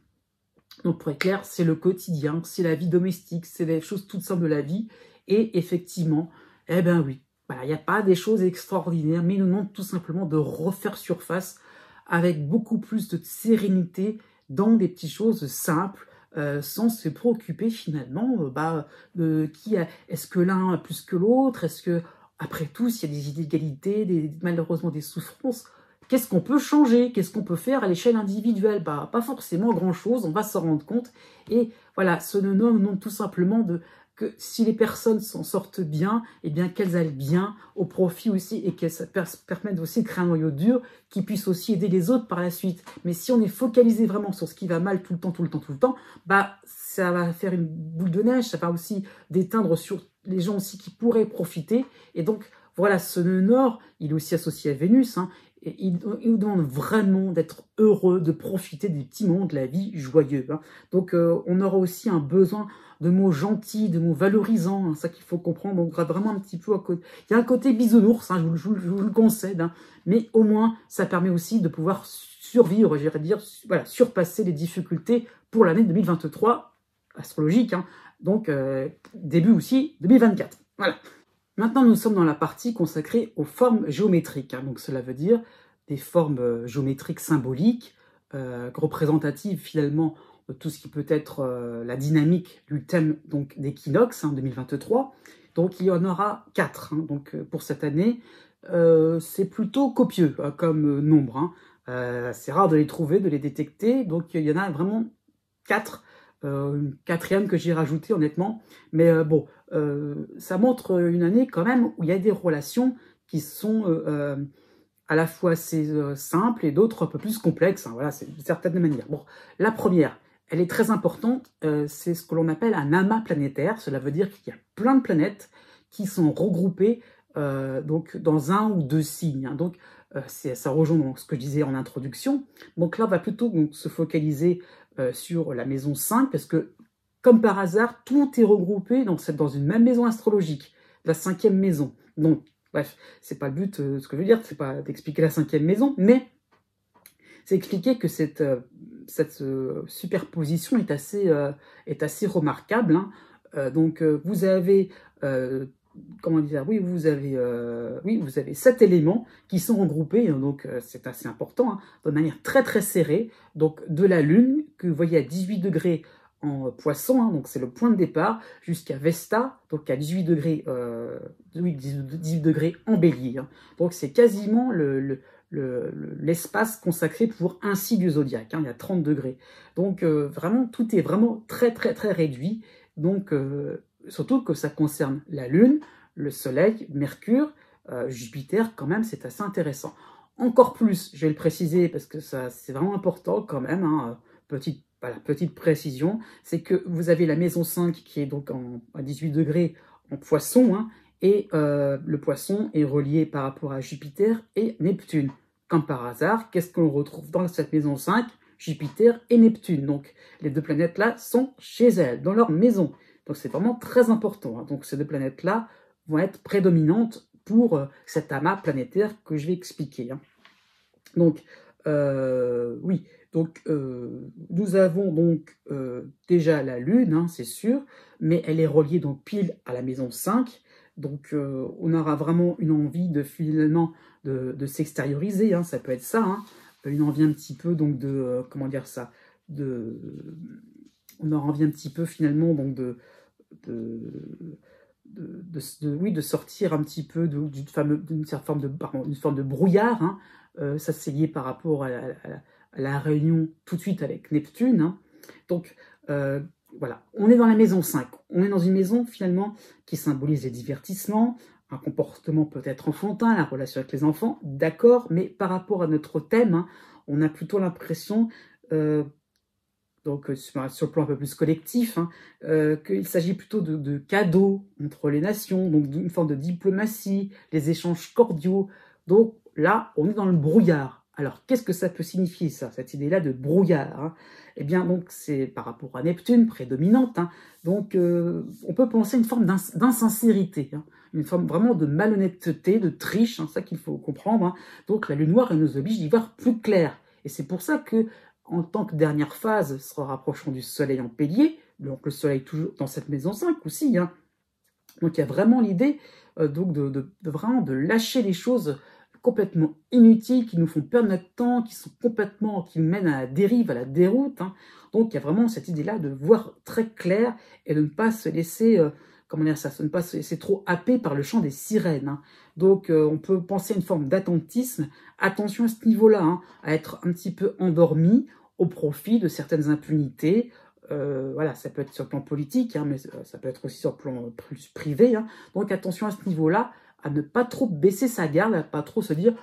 A: donc pour être clair, c'est le quotidien, c'est la vie domestique, c'est les choses toutes simples de la vie. Et effectivement, eh ben oui, voilà, il n'y a pas des choses extraordinaires, mais il nous demande tout simplement de refaire surface avec beaucoup plus de sérénité dans des petites choses simples, sans se préoccuper finalement, est-ce que l'un a plus que l'autre, est-ce que, après tout, s'il y a des inégalités, malheureusement des souffrances, qu'est-ce qu'on peut changer, qu'est-ce qu'on peut faire à l'échelle individuelle? Pas forcément grand-chose, on va s'en rendre compte. Et voilà, ce nœud nous demande tout simplement que si les personnes s'en sortent bien, eh bien qu'elles aillent bien au profit aussi et que ça permette aussi de créer un noyau dur qui puisse aussi aider les autres par la suite. Mais si on est focalisé vraiment sur ce qui va mal tout le temps, ça va faire une boule de neige, ça va aussi déteindre sur les gens aussi qui pourraient profiter. Et donc, voilà, ce nœud nord, il est aussi associé à Vénus, hein, et il nous demande vraiment d'être heureux, de profiter des petits moments de la vie joyeux, hein. Donc, on aura aussi un besoin de mots gentils, de mots valorisants, hein, ça qu'il faut comprendre. Donc, vraiment un petit peu à côté. Il y a un côté bisounours, hein, je vous le concède, hein, mais au moins, ça permet aussi de pouvoir survivre, j'irais dire, voilà, surpasser les difficultés pour l'année 2023, astrologique, hein, donc début aussi 2024. Voilà. Maintenant, nous sommes dans la partie consacrée aux formes géométriques, hein, donc cela veut dire des formes géométriques symboliques, représentatives finalement de tout ce qui peut être la dynamique du thème d'équinoxe, hein, 2023. Donc il y en aura 4, hein, donc, pour cette année. C'est plutôt copieux comme nombre, hein. C'est rare de les trouver, de les détecter, donc il y en a vraiment 4. Une quatrième que j'ai rajoutée honnêtement, mais bon, ça montre une année quand même où il y a des relations qui sont à la fois assez simples et d'autres un peu plus complexes, hein, voilà, c'est d'une certaine manière. Bon, la première, elle est très importante, c'est ce que l'on appelle un amas planétaire. Cela veut dire qu'il y a plein de planètes qui sont regroupées donc dans un ou deux signes, hein. Donc ça rejoint donc ce que je disais en introduction. Donc là, on va plutôt se focaliser sur la maison 5, parce que, comme par hasard, tout est regroupé dans une même maison astrologique, la 5e maison. Donc, bref, c'est pas le but, ce que je veux dire, c'est pas d'expliquer la 5e maison, mais c'est expliquer que cette superposition est assez remarquable, hein. Donc, vous avez... comment dire, oui, vous avez 7 éléments qui sont regroupés, donc c'est assez important, hein, de manière très très serrée. Donc de la Lune, que vous voyez à 18 degrés en Poisson, hein, donc c'est le point de départ, jusqu'à Vesta, donc à 18 degrés, 18 degrés en Bélier, hein. Donc c'est quasiment l'espace consacré pour un signe du zodiaque, hein, il y a 30 degrés. Donc vraiment, tout est vraiment très très très réduit. Donc surtout que ça concerne la Lune, le Soleil, Mercure, Jupiter, quand même, c'est assez intéressant. Encore plus, je vais le préciser parce que c'est vraiment important quand même, hein, voilà, petite précision, c'est que vous avez la maison 5 qui est donc à 18 degrés en poisson, hein, et le poisson est relié par rapport à Jupiter et Neptune. Comme par hasard, qu'est-ce qu'on retrouve dans cette maison 5? Jupiter et Neptune. Donc, les deux planètes-là sont chez elles, dans leur maison. Donc, c'est vraiment très important, hein. Donc, ces deux planètes-là vont être prédominantes pour cet amas planétaire que je vais expliquer, hein. Donc, oui. Donc, nous avons donc déjà la Lune, hein, c'est sûr, mais elle est reliée donc pile à la maison 5. Donc, on aura vraiment une envie de finalement de s'extérioriser, hein, ça peut être ça, hein, une envie un petit peu donc de comment dire ça, on aura envie un petit peu finalement donc de, oui, de sortir un petit peu d'une forme de brouillard, hein. Ça c'est lié par rapport à la réunion tout de suite avec Neptune, hein. Donc voilà, on est dans la maison 5, on est dans une maison finalement qui symbolise les divertissements, un comportement peut-être enfantin, la relation avec les enfants, d'accord, mais par rapport à notre thème, hein, on a plutôt l'impression, donc sur le plan un peu plus collectif, hein, qu'il s'agit plutôt de cadeaux entre les nations, donc d'une forme de diplomatie, les échanges cordiaux. Donc là, on est dans le brouillard. Alors, qu'est-ce que ça peut signifier, ça, cette idée-là de brouillard, hein? Eh bien, donc, c'est par rapport à Neptune, prédominante, hein. Donc, on peut penser une forme d'insincérité, hein, une forme vraiment de malhonnêteté, de triche, hein, ça qu'il faut comprendre, hein. Donc, la lune noire, elle nous oblige d'y voir plus clair. Et c'est pour ça que, en tant que dernière phase, se rapprochant du Soleil en Bélier, donc le Soleil toujours dans cette maison 5 aussi, hein. Donc, il y a vraiment l'idée donc vraiment de lâcher les choses complètement inutiles, qui nous font perdre notre temps, qui nous mènent à la dérive, à la déroute, hein. Donc, il y a vraiment cette idée-là de voir très clair et de ne pas se laisser, comment dire ça, de ne pas se laisser trop happer par le chant des sirènes, hein. Donc, on peut penser à une forme d'attentisme. Attention à ce niveau-là, hein, à être un petit peu endormi au profit de certaines impunités. Voilà, ça peut être sur le plan politique, hein, mais ça peut être aussi sur le plan plus privé, hein. Donc, attention à ce niveau-là, à ne pas trop baisser sa garde, à ne pas trop se dire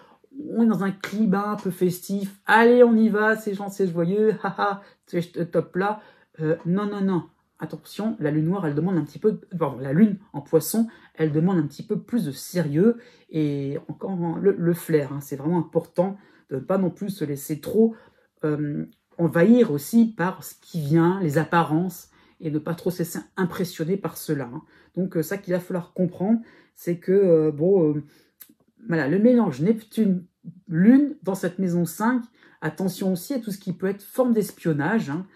A: on est dans un climat un peu festif, allez on y va, c'est gentil, c'est joyeux, haha, c'est top là. Non, non, non, attention, la lune noire, elle demande un petit peu, pardon, la lune en poisson, elle demande un petit peu plus de sérieux et encore le flair, hein. C'est vraiment important de ne pas non plus se laisser trop envahir aussi par ce qui vient, les apparences, et ne pas trop se laisser impressionner par cela, hein. Donc ça qu'il va falloir comprendre, c'est que, voilà, le mélange Neptune-Lune dans cette maison 5, attention aussi à tout ce qui peut être forme d'espionnage, hein,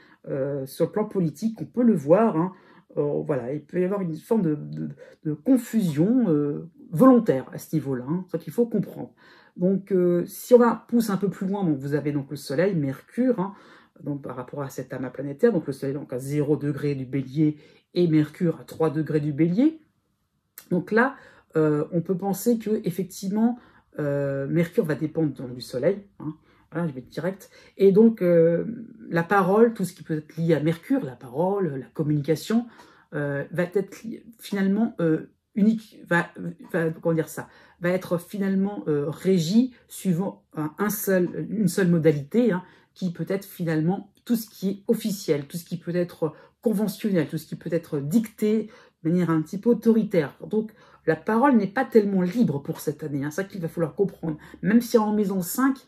A: sur le plan politique, on peut le voir, hein, voilà, il peut y avoir une forme de confusion volontaire à ce niveau-là, hein, c'est ça qu'il faut comprendre. Donc, si on va pousser un peu plus loin, donc vous avez donc le Soleil, Mercure, hein, donc par rapport à cet amas planétaire, donc le Soleil donc à 0 degré du Bélier et Mercure à 3 degrés du Bélier. Donc là, on peut penser que effectivement, Mercure va dépendre donc, du Soleil, hein. Voilà, je vais être direct. Et donc, la parole, tout ce qui peut être lié à Mercure, la parole, la communication, va être finalement unique, comment dire ça, va être finalement régie suivant une seule modalité, hein, qui peut être finalement tout ce qui est officiel, tout ce qui peut être conventionnel, tout ce qui peut être dicté de manière un petit peu autoritaire. Donc, la parole n'est pas tellement libre pour cette année, hein, c'est ça qu'il va falloir comprendre. Même si en maison 5,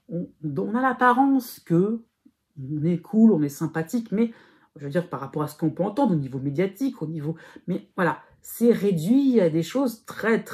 A: on a l'apparence que on est cool, on est sympathique, mais je veux dire par rapport à ce qu'on peut entendre au niveau médiatique, au niveau, mais voilà, c'est réduit à des choses très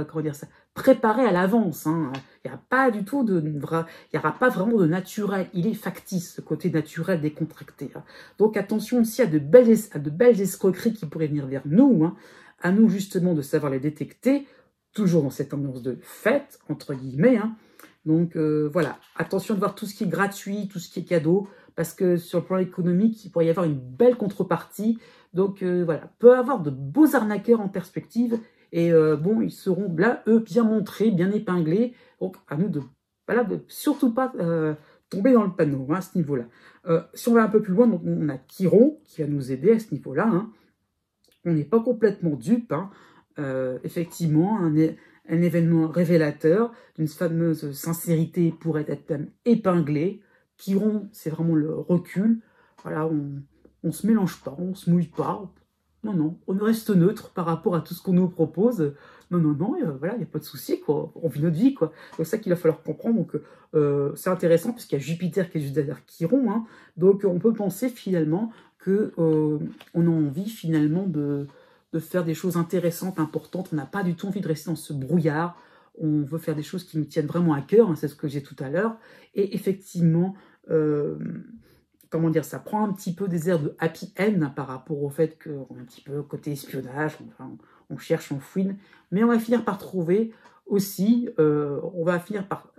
A: comment dire ça, préparées à l'avance, hein. Il n'y a pas du tout il n'y aura pas vraiment de naturel, il est factice, ce côté naturel décontracté, hein. Donc attention aussi à de belles escroqueries qui pourraient venir vers nous, hein. À nous justement de savoir les détecter, toujours dans cette ambiance de fête, entre guillemets, hein. Donc voilà, attention de voir tout ce qui est gratuit, tout ce qui est cadeau, parce que sur le plan économique, il pourrait y avoir une belle contrepartie. Donc voilà, peut avoir de beaux arnaqueurs en perspective, et bon, ils seront là, eux, bien montrés, bien épinglés. Donc à nous de, voilà, de surtout pas tomber dans le panneau, hein, à ce niveau-là. Si on va un peu plus loin, donc, on a Chiron qui va nous aider à ce niveau-là, hein. On n'est pas complètement dupe, hein. Effectivement, un événement révélateur d'une fameuse sincérité pourrait être même épinglé. Chiron, c'est vraiment le recul. voilà, on se mélange pas, on se mouille pas. Non, non, on reste neutre par rapport à tout ce qu'on nous propose. Non, non, non, voilà, il n'y a pas de souci, quoi. On vit notre vie, quoi. C'est ça qu'il va falloir comprendre. Donc, c'est intéressant, puisqu'il y a Jupiter qui est juste derrière Chiron. Hein. Donc, on peut penser, finalement, que on a envie, finalement, de faire des choses intéressantes, importantes. On n'a pas du tout envie de rester dans ce brouillard. On veut faire des choses qui nous tiennent vraiment à cœur. Hein, c'est ce que j'ai tout à l'heure. Et effectivement... comment dire, ça prend un petit peu des airs de happy end par rapport au fait qu'on a un petit peu côté espionnage, enfin, on cherche, on fouine, mais on va finir par trouver aussi, on va finir par,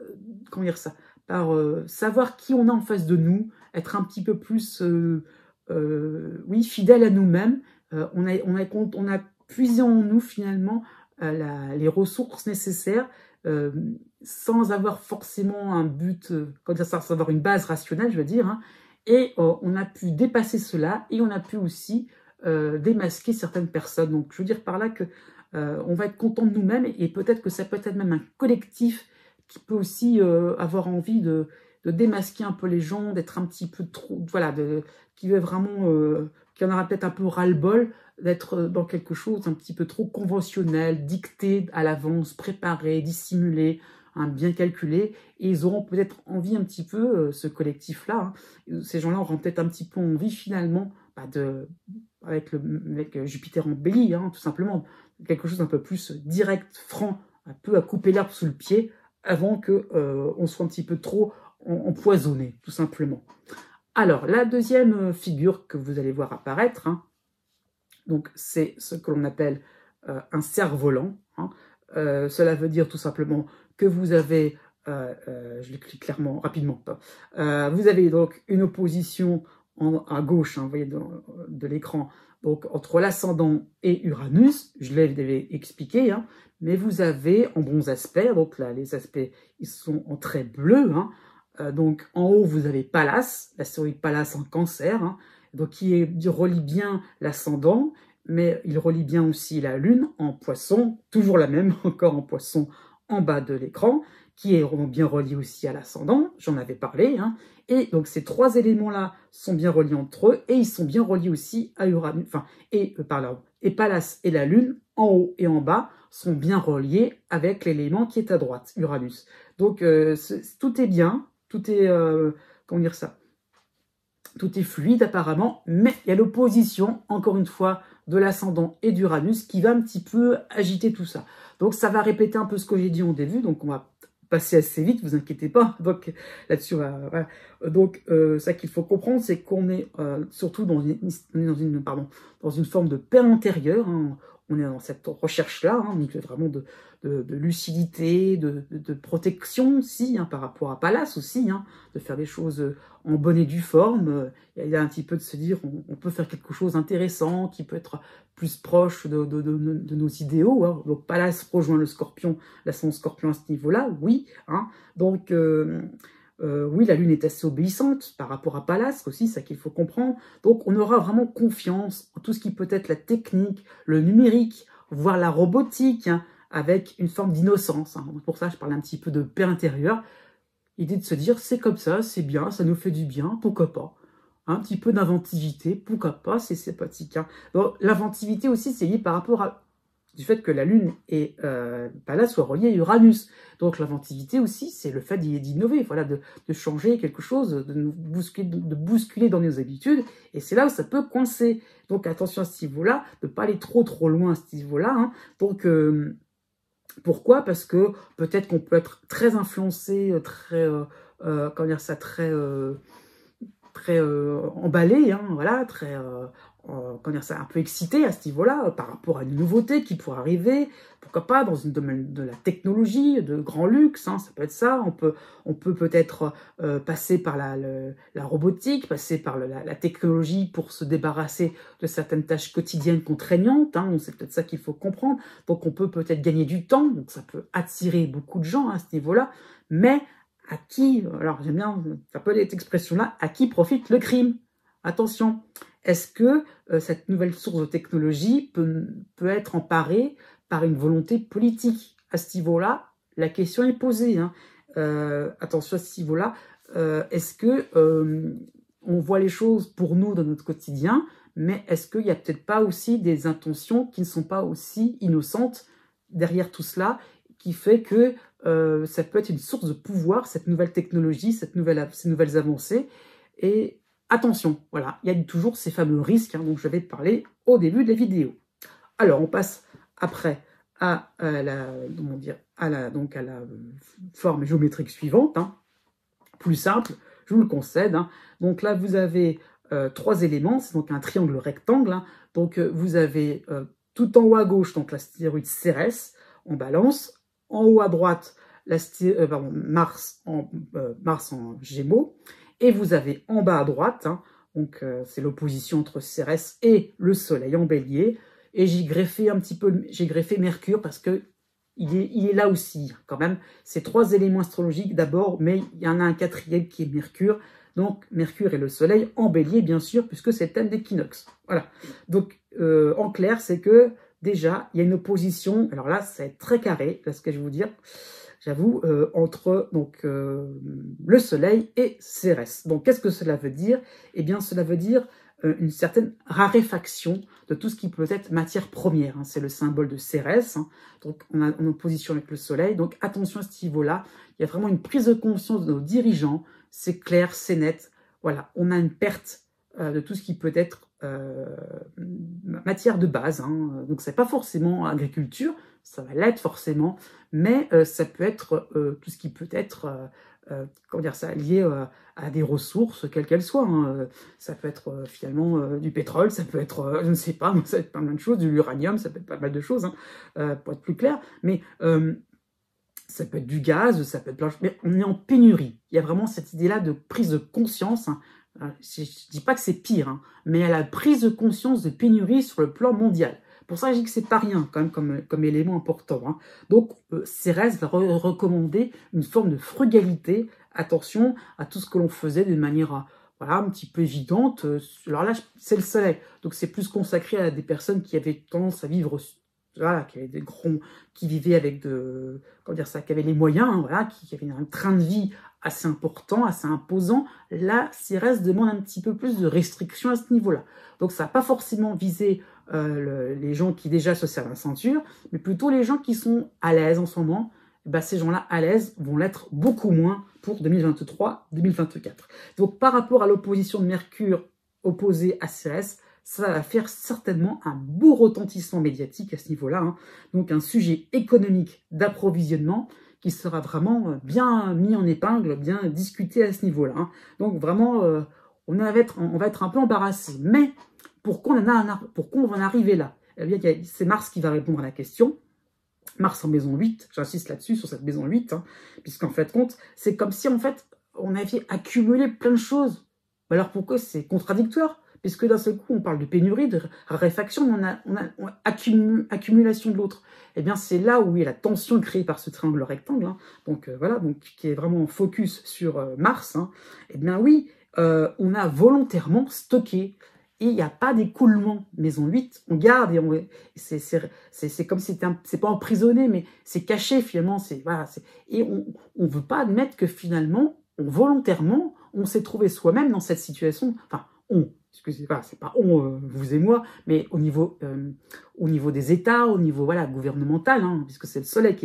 A: comment dire ça, par savoir qui on a en face de nous, être un petit peu plus, oui, fidèle à nous-mêmes. On a puisé en nous finalement les ressources nécessaires sans avoir forcément un but, comme ça, sans avoir une base rationnelle, je veux dire, hein. Et on a pu dépasser cela et on a pu aussi démasquer certaines personnes. Donc, je veux dire par là que on va être content de nous-mêmes et peut-être que ça peut être même un collectif qui peut aussi avoir envie de démasquer un peu les gens, d'être un petit peu trop, voilà, qui veut vraiment, qui en aura peut-être un peu ras-le-bol d'être dans quelque chose d'un petit peu trop conventionnel, dicté à l'avance, préparé, dissimulé, hein, bien calculé, et ils auront peut-être envie un petit peu, ce collectif-là, hein, ces gens-là auront peut-être un petit peu envie finalement, bah, avec Jupiter en Bélier, hein, tout simplement, quelque chose d'un peu plus direct, franc, un peu à couper l'herbe sous le pied, avant que on soit un petit peu trop empoisonné, tout simplement. Alors, la deuxième figure que vous allez voir apparaître, hein, donc c'est ce que l'on appelle un cerf-volant. Hein. Cela veut dire tout simplement que vous avez, je l'écris clairement, rapidement, vous avez donc une opposition à gauche, hein, vous voyez, de l'écran, donc entre l'ascendant et Uranus, je l'avais expliqué, hein, mais vous avez en bons aspects, donc là les aspects ils sont en trait bleu, hein, donc en haut vous avez Pallas, l'astéroïde Pallas en Cancer, hein, donc qui relie bien l'ascendant, mais il relie bien aussi la Lune en Poisson, toujours la même, encore en Poisson en bas de l'écran, qui est bien relié aussi à l'ascendant, j'en avais parlé, hein, et donc ces trois éléments-là sont bien reliés entre eux, et ils sont bien reliés aussi à Uranus, enfin, et Pallas et la Lune, en haut et en bas, sont bien reliés avec l'élément qui est à droite, Uranus. Donc tout est bien, tout est, comment dire ça, tout est fluide apparemment, mais il y a l'opposition, encore une fois, de l'ascendant et d'Uranus qui va un petit peu agiter tout ça. Donc ça va répéter un peu ce que j'ai dit au début, donc on va passer assez vite, vous inquiétez pas. Donc là-dessus, voilà. Donc ça qu'il faut comprendre, c'est qu'on est surtout dans une forme de paix intérieure. Hein. On est dans cette recherche-là, hein, donc vraiment de lucidité, de protection aussi, hein, par rapport à Pallas aussi, hein, de faire des choses en bonne et due forme. Il y a un petit peu de se dire, on peut faire quelque chose d'intéressant, qui peut être plus proche de nos idéaux. Hein. Donc Pallas rejoint le Scorpion, l'ascendant Scorpion à ce niveau-là, oui. Hein. Donc oui, la Lune est assez obéissante par rapport à Pallas aussi, c'est ça qu'il faut comprendre. Donc on aura vraiment confiance en tout ce qui peut être la technique, le numérique, voire la robotique, hein, avec une forme d'innocence. Hein. Pour ça, je parle un petit peu de paix intérieure. L'idée de se dire, c'est comme ça, c'est bien, ça nous fait du bien, pourquoi pas. Un petit peu d'inventivité, pourquoi pas, c'est sympathique. Hein. L'inventivité aussi, c'est lié par rapport à du fait que la Lune et Pallas soient reliées à Uranus. Donc l'inventivité aussi, c'est le fait d'innover, voilà, de changer quelque chose, de nous bousculer dans nos habitudes, et c'est là où ça peut coincer. Donc attention à ce niveau-là, de ne pas aller trop loin à ce niveau-là. Hein. Donc pourquoi? Parce que peut-être qu'on peut être très influencé, très, comment dire ça, très emballé, hein, voilà, très, comment dire ça, un peu excité à ce niveau-là, par rapport à une nouveauté qui pourrait arriver, pourquoi pas dans une domaine de la technologie, de grand luxe, hein, ça peut être ça, on peut peut-être passer par la robotique, passer par la technologie pour se débarrasser de certaines tâches quotidiennes contraignantes, hein, c'est peut-être ça qu'il faut comprendre, donc on peut peut-être gagner du temps, donc ça peut attirer beaucoup de gens à ce niveau-là, mais à qui, alors j'aime bien, ça peut être cette expression-là, à qui profite le crime? Attention, est-ce que cette nouvelle source de technologie peut être emparée par une volonté politique? À ce niveau-là, la question est posée. Hein. Attention à ce niveau-là, est-ce que on voit les choses pour nous dans notre quotidien, mais est-ce qu'il n'y a peut-être pas aussi des intentions qui ne sont pas aussi innocentes derrière tout cela, qui fait que ça peut être une source de pouvoir, cette nouvelle technologie, ces nouvelles avancées. Et attention, voilà, il y a toujours ces fameux risques dont je vais te parler au début de la vidéo. Alors, on passe après à la forme géométrique suivante, plus simple, je vous le concède. Donc là, vous avez 3 éléments, c'est donc un triangle rectangle. Donc vous avez tout en haut à gauche donc l'astéroïde Cérès en balance, en haut à droite Mars en Gémeaux, et vous avez en bas à droite, donc c'est l'opposition entre Cérès et le Soleil en Bélier, et j'ai greffé Mercure parce que il est là aussi, quand même. C'est 3 éléments astrologiques d'abord, mais il y en a un 4e qui est Mercure. Donc, Mercure et le Soleil en Bélier, bien sûr, puisque c'est le thème d'équinoxe. Voilà. Donc, en clair, c'est que, déjà, il y a une opposition. Alors là, c'est très carré, là, ce que je vais vous dire, j'avoue, entre le Soleil et Cérès. Donc, qu'est-ce que cela veut dire? Eh bien, cela veut dire une certaine raréfaction de tout ce qui peut être matière première. C'est le symbole de Cérès, donc on a en opposition avec le Soleil. Donc attention à ce niveau-là, il y a vraiment une prise de conscience de nos dirigeants, c'est clair, c'est net. Voilà, on a une perte de tout ce qui peut être matière de base. Donc c'est pas forcément agriculture, ça va l'être forcément, mais ça peut être tout ce qui peut être comment dire ça, lié à des ressources, quelles qu'elles soient. Ça peut être finalement du pétrole, ça peut être, je ne sais pas, ça peut être pas mal de choses, de l'uranium, ça peut être pas mal de choses, pour être plus clair, mais ça peut être du gaz, ça peut être plein de choses, mais on est en pénurie. Il y a vraiment cette idée-là de prise de conscience. Je ne dis pas que c'est pire, mais il y a la prise de conscience de pénurie sur le plan mondial. Pour ça, je dis que c'est pas rien quand même comme élément important. Donc, Cérès va recommander une forme de frugalité. Attention à tout ce que l'on faisait de manière voilà, un petit peu évidente. Alors là, c'est le Soleil. Donc, c'est plus consacré à des personnes qui avaient tendance à vivre, voilà, qui avaient qui vivaient avec comment dire ça, qui avaient les moyens, voilà, qui avaient un train de vie assez important, assez imposant. Là, Cérès demande un petit peu plus de restrictions à ce niveau-là. Donc, ça n'a pas forcément visé les gens qui déjà se serrent la ceinture, mais plutôt les gens qui sont à l'aise en ce moment. Ces gens-là à l'aise vont l'être beaucoup moins pour 2023-2024. Donc par rapport à l'opposition de Mercure opposée à Cérès, ça va faire certainement un beau retentissement médiatique à ce niveau-là. Donc un sujet économique d'approvisionnement qui sera vraiment bien mis en épingle, bien discuté à ce niveau-là. Donc vraiment, on va être un peu embarrassé. Mais pourquoi on va en arriver là? Eh bien, c'est Mars qui va répondre à la question. Mars en maison 8, j'insiste là-dessus, sur cette maison 8, puisqu'en fait, c'est comme si, en fait, on avait accumulé plein de choses. Alors pourquoi c'est contradictoire? Puisque d'un seul coup, on parle de pénurie, de raréfaction, mais on a accumulation de l'autre. Eh bien, c'est là où il y a la tension créée par ce triangle rectangle, donc voilà, donc qui est vraiment focus sur Mars. Eh bien oui, on a volontairement stocké. Et il n'y a pas d'écoulement. Maison 8, on garde et c'est comme si c'est pas emprisonné, mais c'est caché finalement. Voilà, et on ne veut pas admettre que finalement, volontairement, on s'est trouvé soi-même dans cette situation. Enfin, excusez-moi, c'est pas vous et moi, mais au niveau des États, au niveau voilà, gouvernemental, puisque c'est le Soleil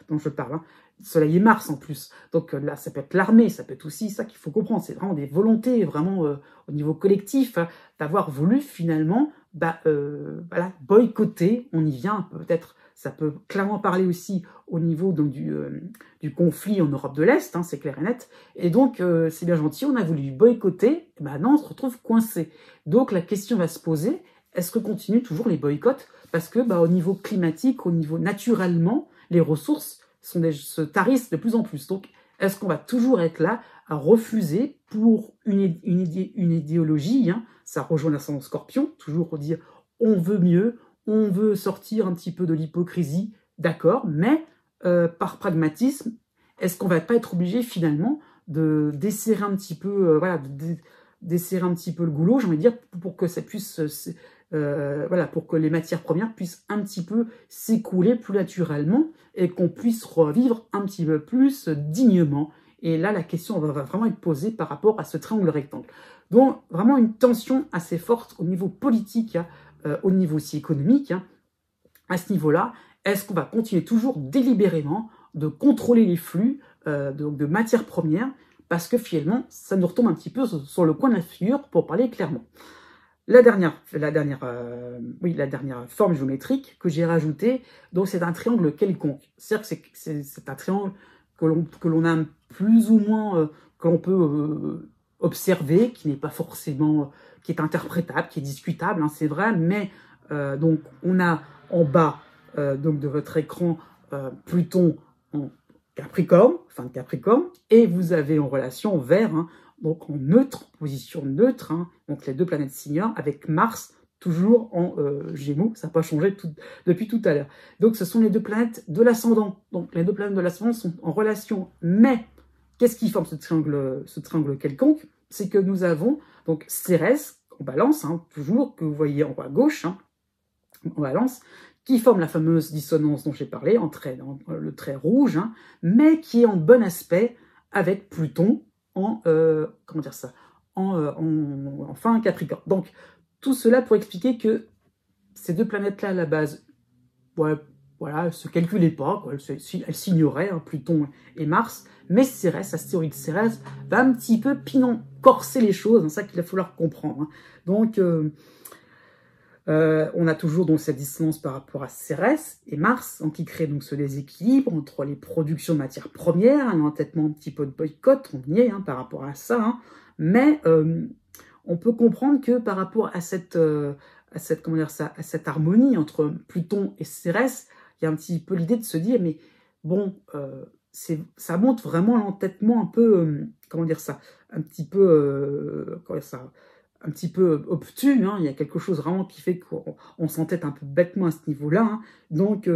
A: dont je parle. Soleil et Mars en plus. Donc là, ça peut être l'armée, ça peut être aussi ça qu'il faut comprendre. C'est vraiment des volontés, vraiment au niveau collectif, d'avoir voulu finalement voilà, boycotter. On y vient peut-être. Ça peut clairement parler aussi au niveau donc, du conflit en Europe de l'Est, c'est clair et net. Et donc, c'est bien gentil, on a voulu boycotter, et maintenant on se retrouve coincé. Donc la question va se poser, est-ce que continue toujours les boycotts? Parce que au niveau climatique, au niveau naturellement, les ressources se tarissent de plus en plus. Donc, est-ce qu'on va toujours être là à refuser pour une idéologie, ça rejoint l'ascendant Scorpion, toujours dire on veut mieux, on veut sortir un petit peu de l'hypocrisie, d'accord, mais par pragmatisme, est-ce qu'on va pas être obligé finalement de desserrer un petit peu, voilà, desserrer un petit peu le goulot, j'ai envie de dire, pour que ça puisse voilà, pour que les matières premières puissent un petit peu s'écouler plus naturellement et qu'on puisse revivre un petit peu plus dignement Et là, la question va vraiment être posée par rapport à ce triangle rectangle. Donc, vraiment une tension assez forte au niveau politique, hein, au niveau aussi économique. Hein. À ce niveau-là, est-ce qu'on va continuer toujours délibérément de contrôler les flux de matières premières, parce que finalement, ça nous retombe un petit peu sur le coin de la figure, pour parler clairement. La dernière forme géométrique que j'ai rajoutée, donc c'est un triangle quelconque. C'est-à-dire que c'est un triangle que l'on a plus ou moins, que l'on peut observer, qui n'est pas forcément, qui est interprétable, qui est discutable, hein, c'est vrai, mais donc on a en bas donc de votre écran Pluton en Capricorne, fin de Capricorne, et vous avez en relation vert, hein, donc en neutre, position neutre, hein, donc les deux planètes signeurs, avec Mars toujours en Gémeaux, ça n'a pas changé depuis tout à l'heure. Donc ce sont les deux planètes de l'ascendant. Donc les deux planètes de l'ascendant sont en relation, mais qu'est-ce qui forme ce triangle quelconque? C'est que nous avons donc Cérès en balance, hein, toujours, que vous voyez en haut à gauche, hein, en balance, qui forme la fameuse dissonance dont j'ai parlé, le trait rouge, hein, mais qui est en bon aspect avec Pluton en fin Capricorne. Donc, tout cela pour expliquer que ces deux planètes-là, à la base, ouais, voilà, elles ne se calculaient pas, quoi, elles s'ignoraient, hein, Pluton et Mars, mais Cérès, astéroïde Cérès, va un petit peu corser les choses, c'est ça qu'il va falloir comprendre. Hein. Donc, on a toujours donc cette distance par rapport à Cérès et Mars, donc qui crée donc ce déséquilibre entre les productions de matières premières, un entêtement un petit peu de boycott, on y est hein, par rapport à ça, hein, mais on peut comprendre que par rapport à cette harmonie entre Pluton et Cérès, il y a un petit peu l'idée de se dire, mais bon, ça montre vraiment l'entêtement un peu, un petit peu obtus, hein. Il y a quelque chose vraiment qui fait qu'on s'entête un peu bêtement à ce niveau-là. Hein. Donc,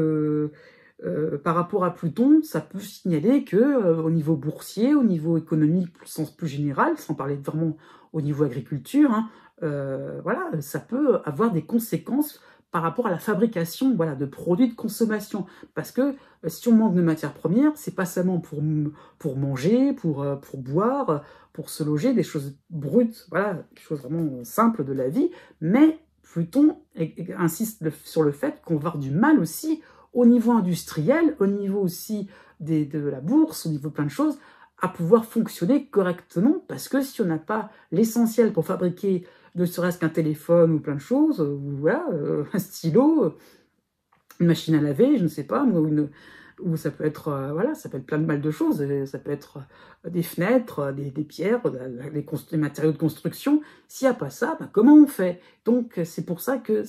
A: par rapport à Pluton, ça peut signaler que au niveau boursier, au niveau économique, au sens plus général, sans parler vraiment au niveau agriculture, hein, voilà, ça peut avoir des conséquences par rapport à la fabrication, voilà, de produits de consommation. Parce que si on manque de matières premières, c'est pas seulement pour manger, pour boire, pour se loger, des choses brutes, voilà, des choses vraiment simples de la vie, mais Pluton insiste sur le fait qu'on va avoir du mal aussi au niveau industriel, au niveau aussi de la bourse, au niveau de plein de choses, à pouvoir fonctionner correctement, parce que si on n'a pas l'essentiel pour fabriquer ne serait-ce qu'un téléphone ou plein de choses, ou voilà, un stylo, une machine à laver, je ne sais pas, ou ça peut être voilà, ça peut être plein de mal de choses, ça peut être des fenêtres, des pierres, des matériaux de construction. S'il n'y a pas ça, ben, comment on fait? Donc c'est pour ça que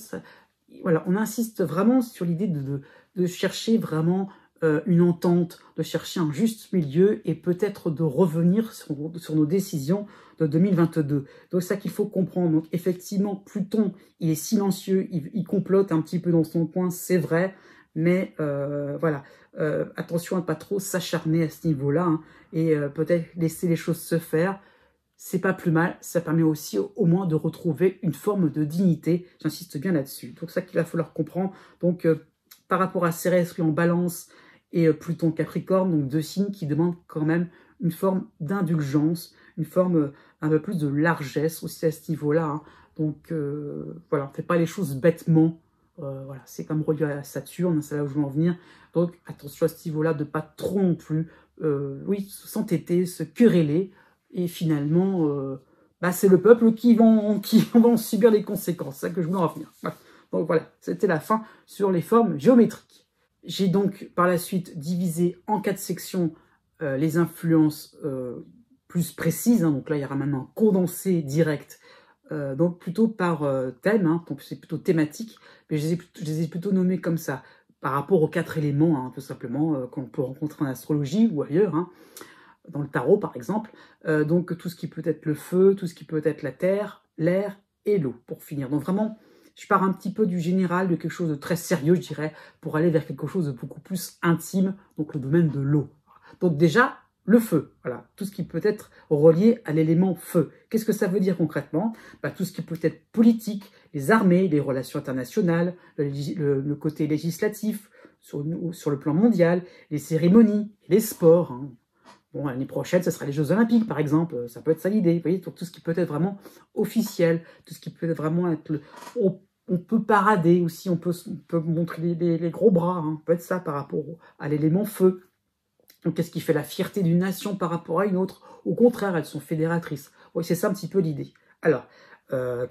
A: voilà, on insiste vraiment sur l'idée de chercher vraiment une entente, de chercher un juste milieu et peut-être de revenir sur nos décisions de 2022. Donc ça qu'il faut comprendre. Donc effectivement, Pluton, il est silencieux, il complote un petit peu dans son coin, c'est vrai, mais voilà, attention à ne pas trop s'acharner à ce niveau-là, hein, et peut-être laisser les choses se faire. C'est pas plus mal, ça permet aussi au moins de retrouver une forme de dignité, j'insiste bien là-dessus. Donc ça qu'il va falloir comprendre. Donc par rapport à Cérès en balance et Pluton Capricorne, donc deux signes qui demandent quand même une forme d'indulgence, une forme un peu plus de largesse aussi à ce niveau-là. Hein. Donc voilà, on ne fait pas les choses bêtement. Voilà, c'est comme relié à Saturne, c'est là où je veux en venir. Donc attention à ce niveau-là de ne pas trop non plus s'entêter, se quereller. Et finalement, c'est le peuple qui vont subir les conséquences. C'est ça que je voulais en revenir. Voilà. Donc voilà, c'était la fin sur les formes géométriques. J'ai donc par la suite divisé en 4 sections les influences plus précises. Hein. Donc là, il y aura maintenant un condensé direct, donc plutôt par thème, hein. Donc c'est plutôt thématique, mais je les ai plutôt nommés comme ça, par rapport aux 4 éléments, hein, tout simplement, qu'on peut rencontrer en astrologie ou ailleurs, hein, dans le tarot par exemple. Donc tout ce qui peut être le feu, tout ce qui peut être la terre, l'air et l'eau, pour finir. Donc vraiment, je pars un petit peu du général, de quelque chose de très sérieux, je dirais, pour aller vers quelque chose de beaucoup plus intime, donc le domaine de l'eau. Donc déjà, le feu, voilà, tout ce qui peut être relié à l'élément feu. Qu'est-ce que ça veut dire concrètement? Tout ce qui peut être politique, les armées, les relations internationales, le côté législatif, sur le plan mondial, les cérémonies, les sports, hein. Bon, l'année prochaine, ce sera les Jeux Olympiques, par exemple. Ça peut être ça l'idée. Vous voyez, tout ce qui peut être vraiment officiel, tout ce qui peut vraiment être... On peut parader aussi, on peut montrer les gros bras. Hein. Ça peut être ça par rapport à l'élément feu. Donc, qu'est-ce qui fait la fierté d'une nation par rapport à une autre? Au contraire, elles sont fédératrices. Oui, c'est ça un petit peu l'idée. Alors,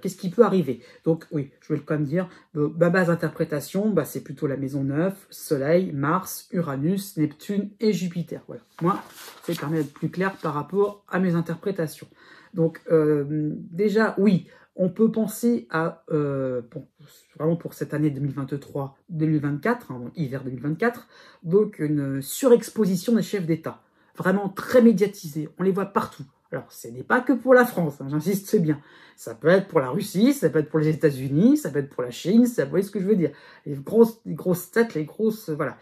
A: qu'est-ce qui peut arriver? Donc, oui, je vais quand même dire, ma base d'interprétation, c'est plutôt la maison 9, Soleil, Mars, Uranus, Neptune et Jupiter. Voilà. Moi, ça permet d'être plus clair par rapport à mes interprétations. Donc, déjà, oui, on peut penser à, vraiment pour cette année 2023-2024, hein, hiver 2024, donc une surexposition des chefs d'État, vraiment très médiatisée, on les voit partout. Alors, ce n'est pas que pour la France, hein, j'insiste bien. Ça peut être pour la Russie, ça peut être pour les États-Unis, ça peut être pour la Chine, vous voyez ce que je veux dire. Les grosses têtes, les grosses... voilà.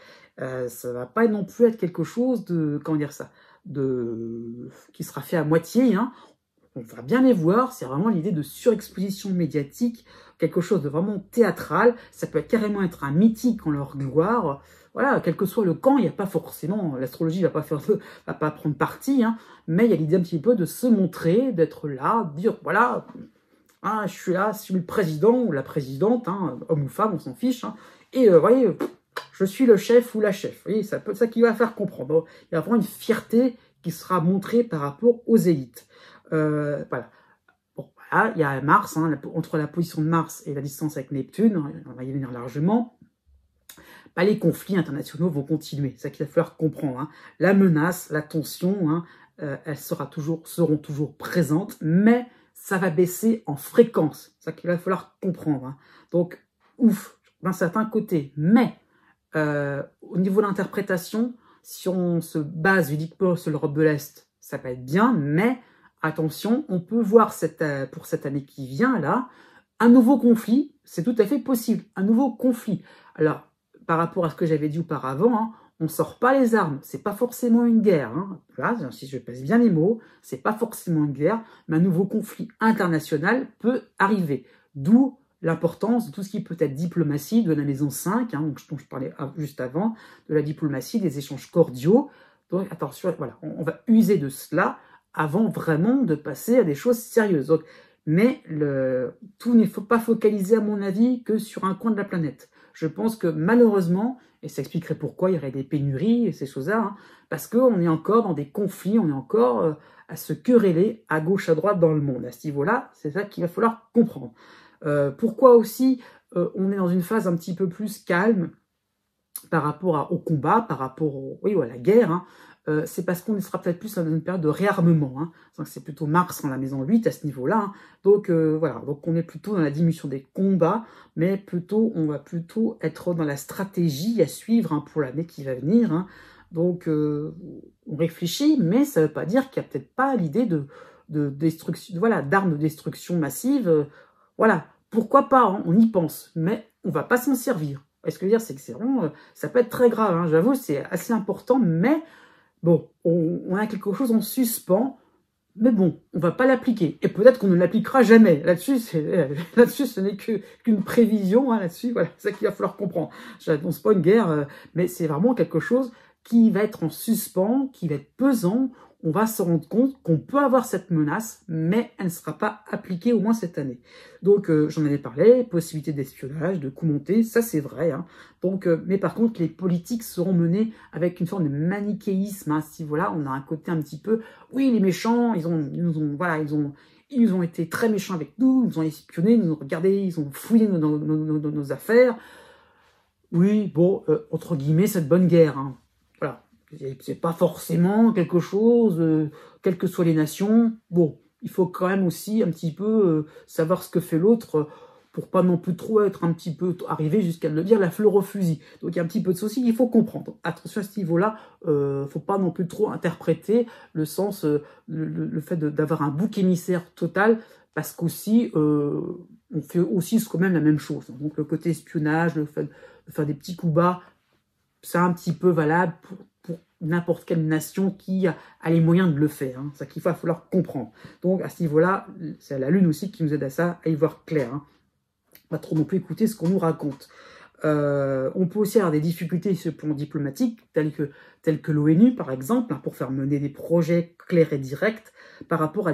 A: Ça va pas non plus être quelque chose de... Comment dire ça, qui sera fait à moitié, hein. On va bien les voir, c'est vraiment l'idée de surexposition médiatique, quelque chose de vraiment théâtral. Ça peut carrément être un mythique en leur gloire. Voilà, quel que soit le camp, il n'y a pas forcément, l'astrologie ne va pas prendre parti, hein, mais il y a l'idée un petit peu de se montrer, d'être là, de dire, voilà, hein, je suis là, je suis le président ou la présidente, hein, homme ou femme, on s'en fiche, hein, et vous voyez, je suis le chef ou la chef. Vous voyez, ça peut être ça qui va faire comprendre. Donc, il y a vraiment une fierté qui sera montrée par rapport aux élites. Voilà. Bon, voilà, il y a Mars, hein, entre la position de Mars et la distance avec Neptune, on va y venir largement, les conflits internationaux vont continuer, c'est ça qu'il va falloir comprendre. Hein. La menace, la tension, hein, elles seront toujours présentes, mais ça va baisser en fréquence, c'est ça qu'il va falloir comprendre. Hein. Donc, ouf, d'un certain côté, mais au niveau de l'interprétation, si on se base uniquement sur l'Europe de l'Est, ça va être bien, mais attention, on peut voir pour cette année qui vient, là, un nouveau conflit, c'est tout à fait possible, un nouveau conflit. Alors, par rapport à ce que j'avais dit auparavant, hein, on ne sort pas les armes, c'est pas forcément une guerre. Hein. Voilà, si je pèse bien les mots, c'est pas forcément une guerre, mais un nouveau conflit international peut arriver. D'où l'importance de tout ce qui peut être diplomatie de la maison 5, hein, dont je parlais juste avant, de la diplomatie, des échanges cordiaux. Donc attention, voilà, on va user de cela avant vraiment de passer à des choses sérieuses. Donc, mais tout ne faut pas focaliser, à mon avis, que sur un coin de la planète. Je pense que malheureusement, et ça expliquerait pourquoi il y aurait des pénuries et ces choses-là, hein, parce qu'on est encore dans des conflits, on est encore à se quereller à gauche, à droite dans le monde. À ce niveau-là, c'est ça qu'il va falloir comprendre. Pourquoi aussi on est dans une phase un petit peu plus calme par rapport au combat, par rapport à la guerre, hein. C'est parce qu'on sera peut-être plus dans une période de réarmement. Hein. C'est plutôt Mars en la maison 8 à ce niveau-là. Hein. Donc voilà, donc on est plutôt dans la diminution des combats, mais on va plutôt être dans la stratégie à suivre, hein, pour l'année qui va venir. Hein. Donc on réfléchit, mais ça ne veut pas dire qu'il n'y a peut-être pas l'idée de destruction, voilà, d'armes de destruction massive. Voilà, pourquoi pas, hein, on y pense, mais on ne va pas s'en servir. Ce que je veux dire, c'est que c'est vraiment, ça peut être très grave, hein, j'avoue, c'est assez important, mais bon, on a quelque chose en suspens, mais bon, on ne va pas l'appliquer. Et peut-être qu'on ne l'appliquera jamais. Là-dessus, ce n'est qu'une prévision, hein, là-dessus, voilà, c'est ça qu'il va falloir comprendre. Je n'annonce pas une guerre, mais c'est vraiment quelque chose qui va être en suspens, qui va être pesant. On va se rendre compte qu'on peut avoir cette menace, mais elle ne sera pas appliquée au moins cette année. Donc, j'en avais parlé, possibilité d'espionnage, de coups montés, ça c'est vrai. Hein. Donc, mais par contre, les politiques seront menées avec une forme de manichéisme. Hein. Si voilà, on a un côté un petit peu, oui, les méchants, ils nous ont été très méchants avec nous, ils nous ont espionnés, ils nous ont regardé, ils ont fouillé nos affaires. Oui, bon, entre guillemets, c'est de bonne guerre. Hein. Voilà. C'est pas forcément quelque chose, quelles que soient les nations. Bon, il faut quand même aussi un petit peu savoir ce que fait l'autre pour pas non plus trop être un petit peu arrivé jusqu'à le dire la fleur au fusil. Donc il y a un petit peu de ceci qu'il faut comprendre. Attention à ce niveau-là, faut pas non plus trop interpréter le sens, le fait d'avoir un bouc émissaire total, parce qu'aussi on fait aussi quand même la même chose. Donc le côté espionnage, le fait de faire des petits coups bas, c'est un petit peu valable pour n'importe quelle nation qui a les moyens de le faire. Hein. C'est ça qu'il va falloir comprendre. Donc, à ce niveau-là, c'est la Lune aussi qui nous aide à ça, à y voir clair. Hein. Pas trop non plus écouter ce qu'on nous raconte. On peut aussi avoir des difficultés sur le plan diplomatique, telles que l'ONU, par exemple, hein, pour faire mener des projets clairs et directs par rapport à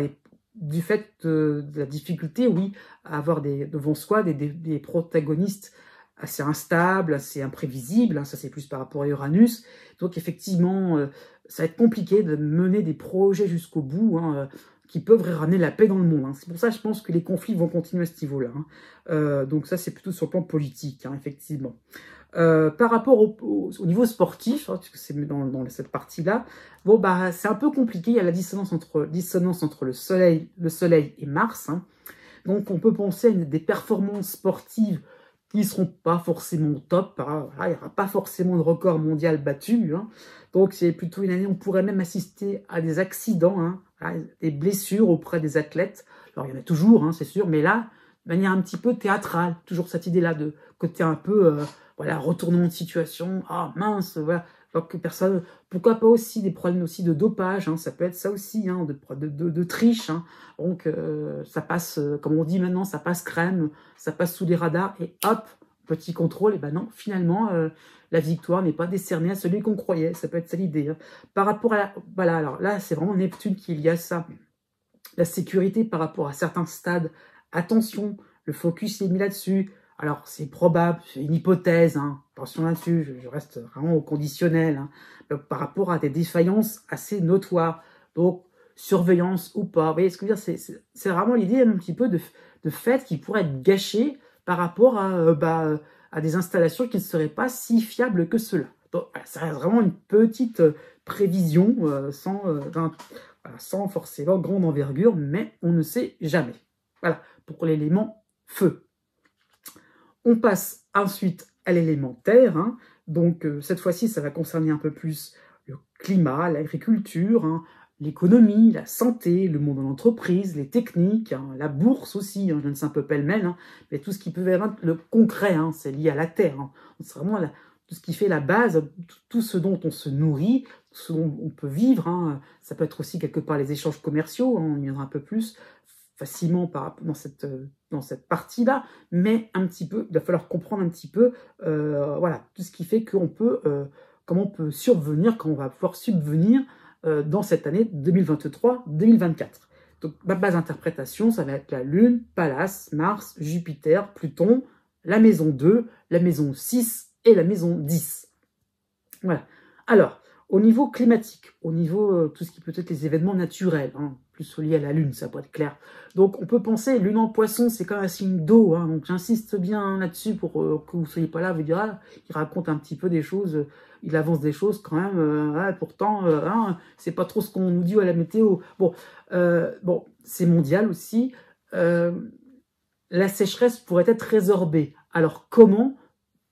A: du fait de la difficulté, oui, à avoir devant soi des protagonistes assez instables, assez imprévisibles, hein, ça c'est plus par rapport à Uranus. Donc effectivement, ça va être compliqué de mener des projets jusqu'au bout, hein, qui peuvent ramener la paix dans le monde, hein. C'est pour ça que je pense que les conflits vont continuer à ce niveau-là, hein. Donc ça, c'est plutôt sur le plan politique, hein, effectivement. Par rapport au niveau sportif, hein, puisque c'est dans cette partie-là, bon, bah, c'est un peu compliqué. Il y a la dissonance entre le Soleil et Mars, hein. Donc, on peut penser à des performances sportives qui ne seront pas forcément au top, hein. Voilà, il n'y aura pas forcément de record mondial battu, hein. Donc, c'est plutôt une année où on pourrait même assister à des accidents, hein, à des blessures auprès des athlètes. Alors, il y en a toujours, hein, c'est sûr, mais là, de manière un petit peu théâtrale, toujours cette idée-là de côté un peu, voilà, retournement de situation, ah mince, voilà, alors que personne, pourquoi pas aussi des problèmes aussi de dopage, hein, ça peut être ça aussi, hein, de triche, hein. Donc ça passe, comme on dit maintenant, ça passe crème, ça passe sous les radars, et hop, petit contrôle, et ben non, finalement, la victoire n'est pas décernée à celui qu'on croyait, ça peut être ça l'idée, hein. Par rapport à voilà, alors là, c'est vraiment Neptune qui y a ça, la sécurité par rapport à certains stades, attention, le focus est mis là-dessus. Alors, c'est probable, c'est une hypothèse, hein, attention là-dessus, je reste vraiment au conditionnel, hein, par rapport à des défaillances assez notoires. Donc, surveillance ou pas. Vous voyez ce que je veux dire, c'est vraiment l'idée un petit peu de fait qui pourrait être gâché par rapport à des installations qui ne seraient pas si fiables que cela. Donc, ça reste vraiment une petite prévision sans forcément grande envergure, mais on ne sait jamais. Voilà, pour l'élément feu. On passe ensuite à l'élément terre, hein. Donc cette fois-ci, ça va concerner un peu plus le climat, l'agriculture, hein, l'économie, la santé, le monde de l'entreprise, les techniques, hein, la bourse aussi, hein, je donne ça un peu pêle-mêle, hein, mais tout ce qui peut être le concret, hein, c'est lié à la terre, hein. C'est vraiment tout ce qui fait la base, tout ce dont on se nourrit, ce dont on peut vivre, hein. Ça peut être aussi quelque part les échanges commerciaux, hein, on y viendra un peu plus facilement dans cette partie-là, mais un petit peu, il va falloir comprendre un petit peu, voilà, tout ce qui fait qu'on peut, comment on peut subvenir, comment on va pouvoir subvenir dans cette année 2023-2024. Donc, ma base d'interprétation, ça va être la Lune, Pallas, Mars, Jupiter, Pluton, la maison 2, la maison 6 et la maison 10. Voilà. Alors, au niveau climatique, au niveau tout ce qui peut être les événements naturels, hein, plus liés à la Lune, ça pourrait être clair. Donc, on peut penser, Lune en Poisson, c'est quand même un signe d'eau, hein, donc j'insiste bien là-dessus pour que vous ne soyez pas là, vous dire, ah, il raconte un petit peu des choses, il avance des choses quand même, ah, pourtant, hein, c'est pas trop ce qu'on nous dit à la météo. Bon, c'est mondial aussi. La sécheresse pourrait être résorbée. Alors, comment ?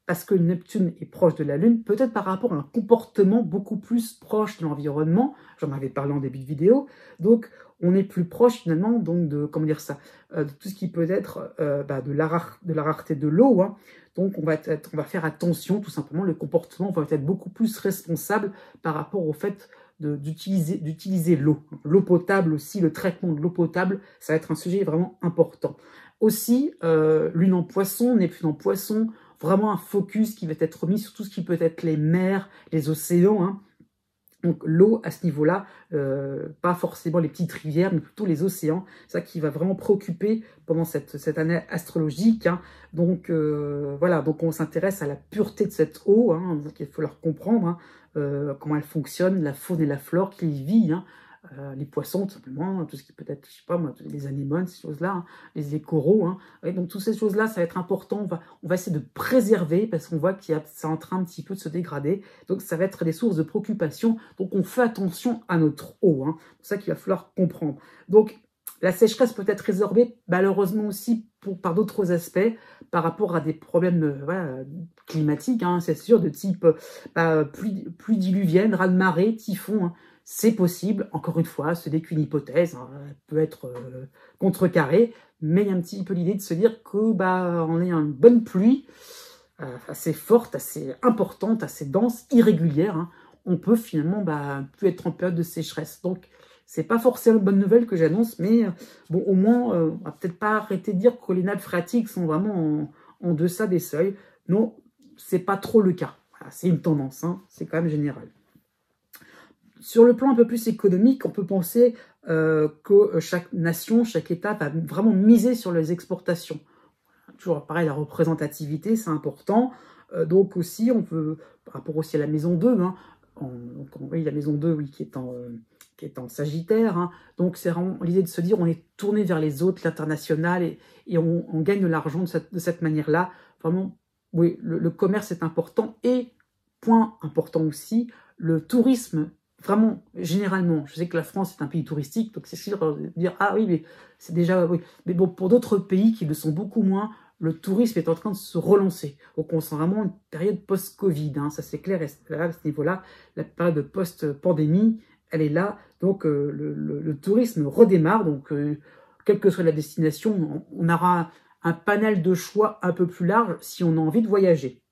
A: Parce que Neptune est proche de la Lune, peut-être par rapport à un comportement beaucoup plus proche de l'environnement. J'en avais parlé en début de vidéo. Donc, on est plus proche finalement donc de, comment dire ça, de tout ce qui peut être de la rareté de l'eau, hein. Donc, on va faire attention, tout simplement. Le comportement va être beaucoup plus responsable par rapport au fait d'utiliser l'eau. L'eau potable aussi, le traitement de l'eau potable, ça va être un sujet vraiment important. Aussi, Lune en Poisson, Neptune en Poisson, vraiment un focus qui va être mis sur tout ce qui peut être les mers, les océans, hein. Donc l'eau à ce niveau-là, pas forcément les petites rivières, mais plutôt les océans. C'est ça qui va vraiment préoccuper pendant cette année astrologique, hein. Donc voilà, donc on s'intéresse à la pureté de cette eau, hein. Donc il faut leur comprendre, hein, comment elle fonctionne, la faune et la flore qui y vit, hein. Les poissons, tout simplement, tout ce qui peut être, je sais pas moi, les anémones, ces choses-là, hein, les coraux, hein. Ouais, donc toutes ces choses-là, ça va être important. On va essayer de préserver parce qu'on voit que c'est en train un petit peu de se dégrader. Donc ça va être des sources de préoccupation. Donc on fait attention à notre eau, hein. C'est ça qu'il va falloir comprendre. Donc la sécheresse peut être résorbée, malheureusement aussi par d'autres aspects, par rapport à des problèmes voilà, climatiques, hein, c'est sûr, de type pluie diluvienne, raz-de-marée, typhon, hein. C'est possible, encore une fois, ce n'est qu'une hypothèse, hein, elle peut être contrecarrée, mais il y a un petit peu l'idée de se dire que on est une bonne pluie, assez forte, assez importante, assez dense, irrégulière, hein. On peut finalement plus être en période de sécheresse. Donc, c'est pas forcément une bonne nouvelle que j'annonce, mais bon, au moins, on va peut-être pas arrêter de dire que les nappes phréatiques sont vraiment en deçà des seuils. Non, c'est pas trop le cas. Voilà, c'est une tendance, hein, c'est quand même général. Sur le plan un peu plus économique, on peut penser que chaque nation, chaque État va vraiment miser sur les exportations. Toujours pareil, la représentativité, c'est important. Donc aussi, on peut, par rapport aussi à la maison 2, hein, oui, la maison 2, oui, qui est en Sagittaire. Hein. Donc c'est vraiment l'idée de se dire, on est tourné vers les autres, l'international, et on gagne de l'argent de cette manière-là. Vraiment, oui, le commerce est important. Et, point important aussi, le tourisme. Vraiment, généralement, je sais que la France est un pays touristique, donc c'est sûr de dire, ah oui, mais c'est déjà, oui. Mais bon, pour d'autres pays qui le sont beaucoup moins, le tourisme est en train de se relancer. Donc on sent vraiment une période post-Covid, hein, ça c'est clair, et là, à ce niveau-là, la période post-pandémie, elle est là, donc le tourisme redémarre, donc quelle que soit la destination, on aura un panel de choix un peu plus large si on a envie de voyager.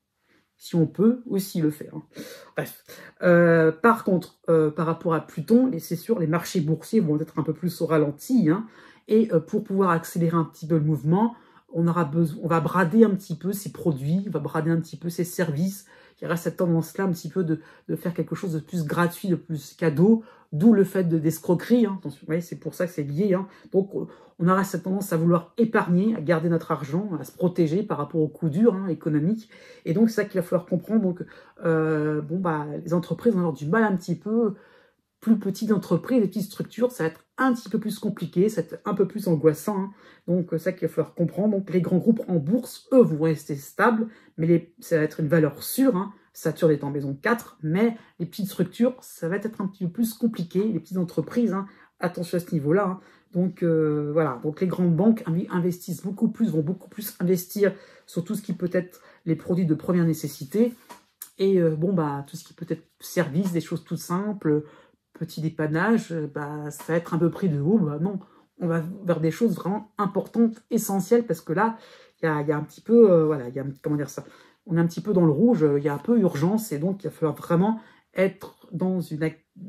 A: Si on peut aussi le faire. Hein. Bref. Par contre, par rapport à Pluton, c'est sûr, les marchés boursiers vont être un peu plus au ralenti. Hein, et pour pouvoir accélérer un petit peu le mouvement, on va brader un petit peu ses produits, on va brader un petit peu ses services. Il y aura cette tendance-là un petit peu de faire quelque chose de plus gratuit, de plus cadeau, d'où le fait d'escroquerie. Hein. Attention, ouais, c'est pour ça que c'est lié. Hein. Donc, on aura cette tendance à vouloir épargner, à garder notre argent, à se protéger par rapport aux coups durs hein, économiques. Et donc, c'est ça qu'il va falloir comprendre. Donc, les entreprises vont avoir du mal un petit peu. Plus petites entreprises, des petites structures, ça va être un petit peu plus compliqué, ça va être un peu plus angoissant. Hein. Donc, c'est ça qu'il va falloir comprendre. Donc, les grands groupes en bourse, eux, vont rester stables, mais ça va être une valeur sûre. Hein. Saturne est en maison 4, mais les petites structures, ça va être un petit peu plus compliqué. Les petites entreprises, hein, attention à ce niveau-là. Hein. Donc, voilà. Donc, les grandes banques investissent beaucoup plus, vont beaucoup plus investir sur tout ce qui peut être les produits de première nécessité. Et tout ce qui peut être service, des choses toutes simples, petit dépannage, ça va être un peu pris de haut. Non, on va vers des choses vraiment importantes, essentielles, parce que là, il y a un petit peu, comment dire ça, on est un petit peu dans le rouge, il y a un peu urgence, et donc il va falloir vraiment être il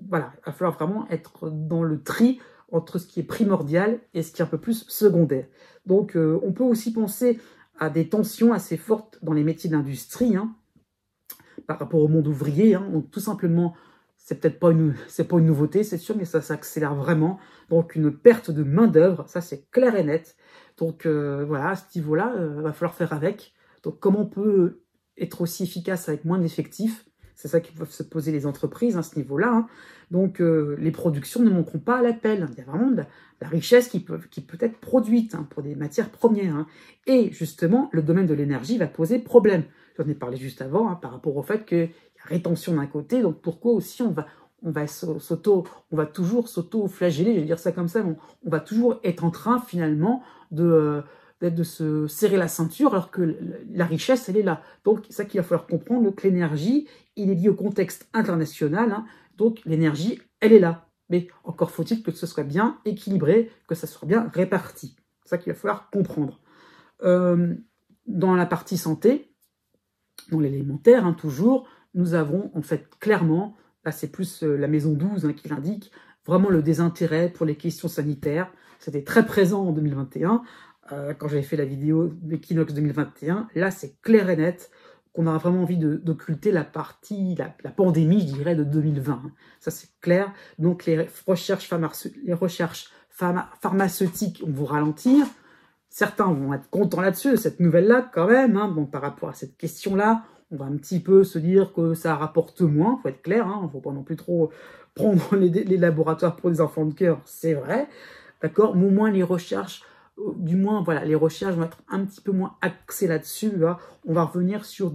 A: va falloir vraiment être dans le tri entre ce qui est primordial et ce qui est un peu plus secondaire. Donc, on peut aussi penser à des tensions assez fortes dans les métiers d'industrie, hein, par rapport au monde ouvrier, hein, donc tout simplement. C'est peut-être pas une nouveauté, c'est sûr, mais ça s'accélère vraiment. Donc, une perte de main-d'œuvre, ça c'est clair et net. Donc, à ce niveau-là, va falloir faire avec. Donc, comment on peut être aussi efficace avec moins d'effectifs? C'est ça qui peuvent se poser les entreprises à ce niveau-là. Hein. Donc, les productions ne manqueront pas à l'appel. Il y a vraiment de la richesse qui peut être produite hein, pour des matières premières. Hein. Et justement, le domaine de l'énergie va poser problème. J'en ai parlé juste avant hein, par rapport au fait que rétention d'un côté, donc pourquoi aussi on va toujours s'auto-flageller, je vais dire ça comme ça, on va toujours être en train finalement de se serrer la ceinture alors que la richesse elle est là. Donc c'est ça qu'il va falloir comprendre, que l'énergie, il est lié au contexte international, hein, donc l'énergie elle est là. Mais encore faut-il que ce soit bien équilibré, que ça soit bien réparti. C'est ça qu'il va falloir comprendre. Dans la partie santé, dans l'élémentaire, hein, toujours, nous avons en fait clairement, là c'est plus la maison 12 hein, qui l'indique, vraiment le désintérêt pour les questions sanitaires. C'était très présent en 2021, quand j'avais fait la vidéo d'Equinox 2021. Là c'est clair et net qu'on aura vraiment envie d'occulter la pandémie, je dirais, de 2020. Hein. Ça c'est clair. Donc les recherches pharmaceutiques vont ralentir. Certains vont être contents là-dessus, de cette nouvelle-là quand même. Hein. Donc par rapport à cette question-là, on va un petit peu se dire que ça rapporte moins, il faut être clair, il ne faut pas non plus trop prendre les laboratoires pour des enfants de cœur, c'est vrai, d'accord, mais au moins les recherches, les recherches vont être un petit peu moins axées là-dessus, là. On va revenir sur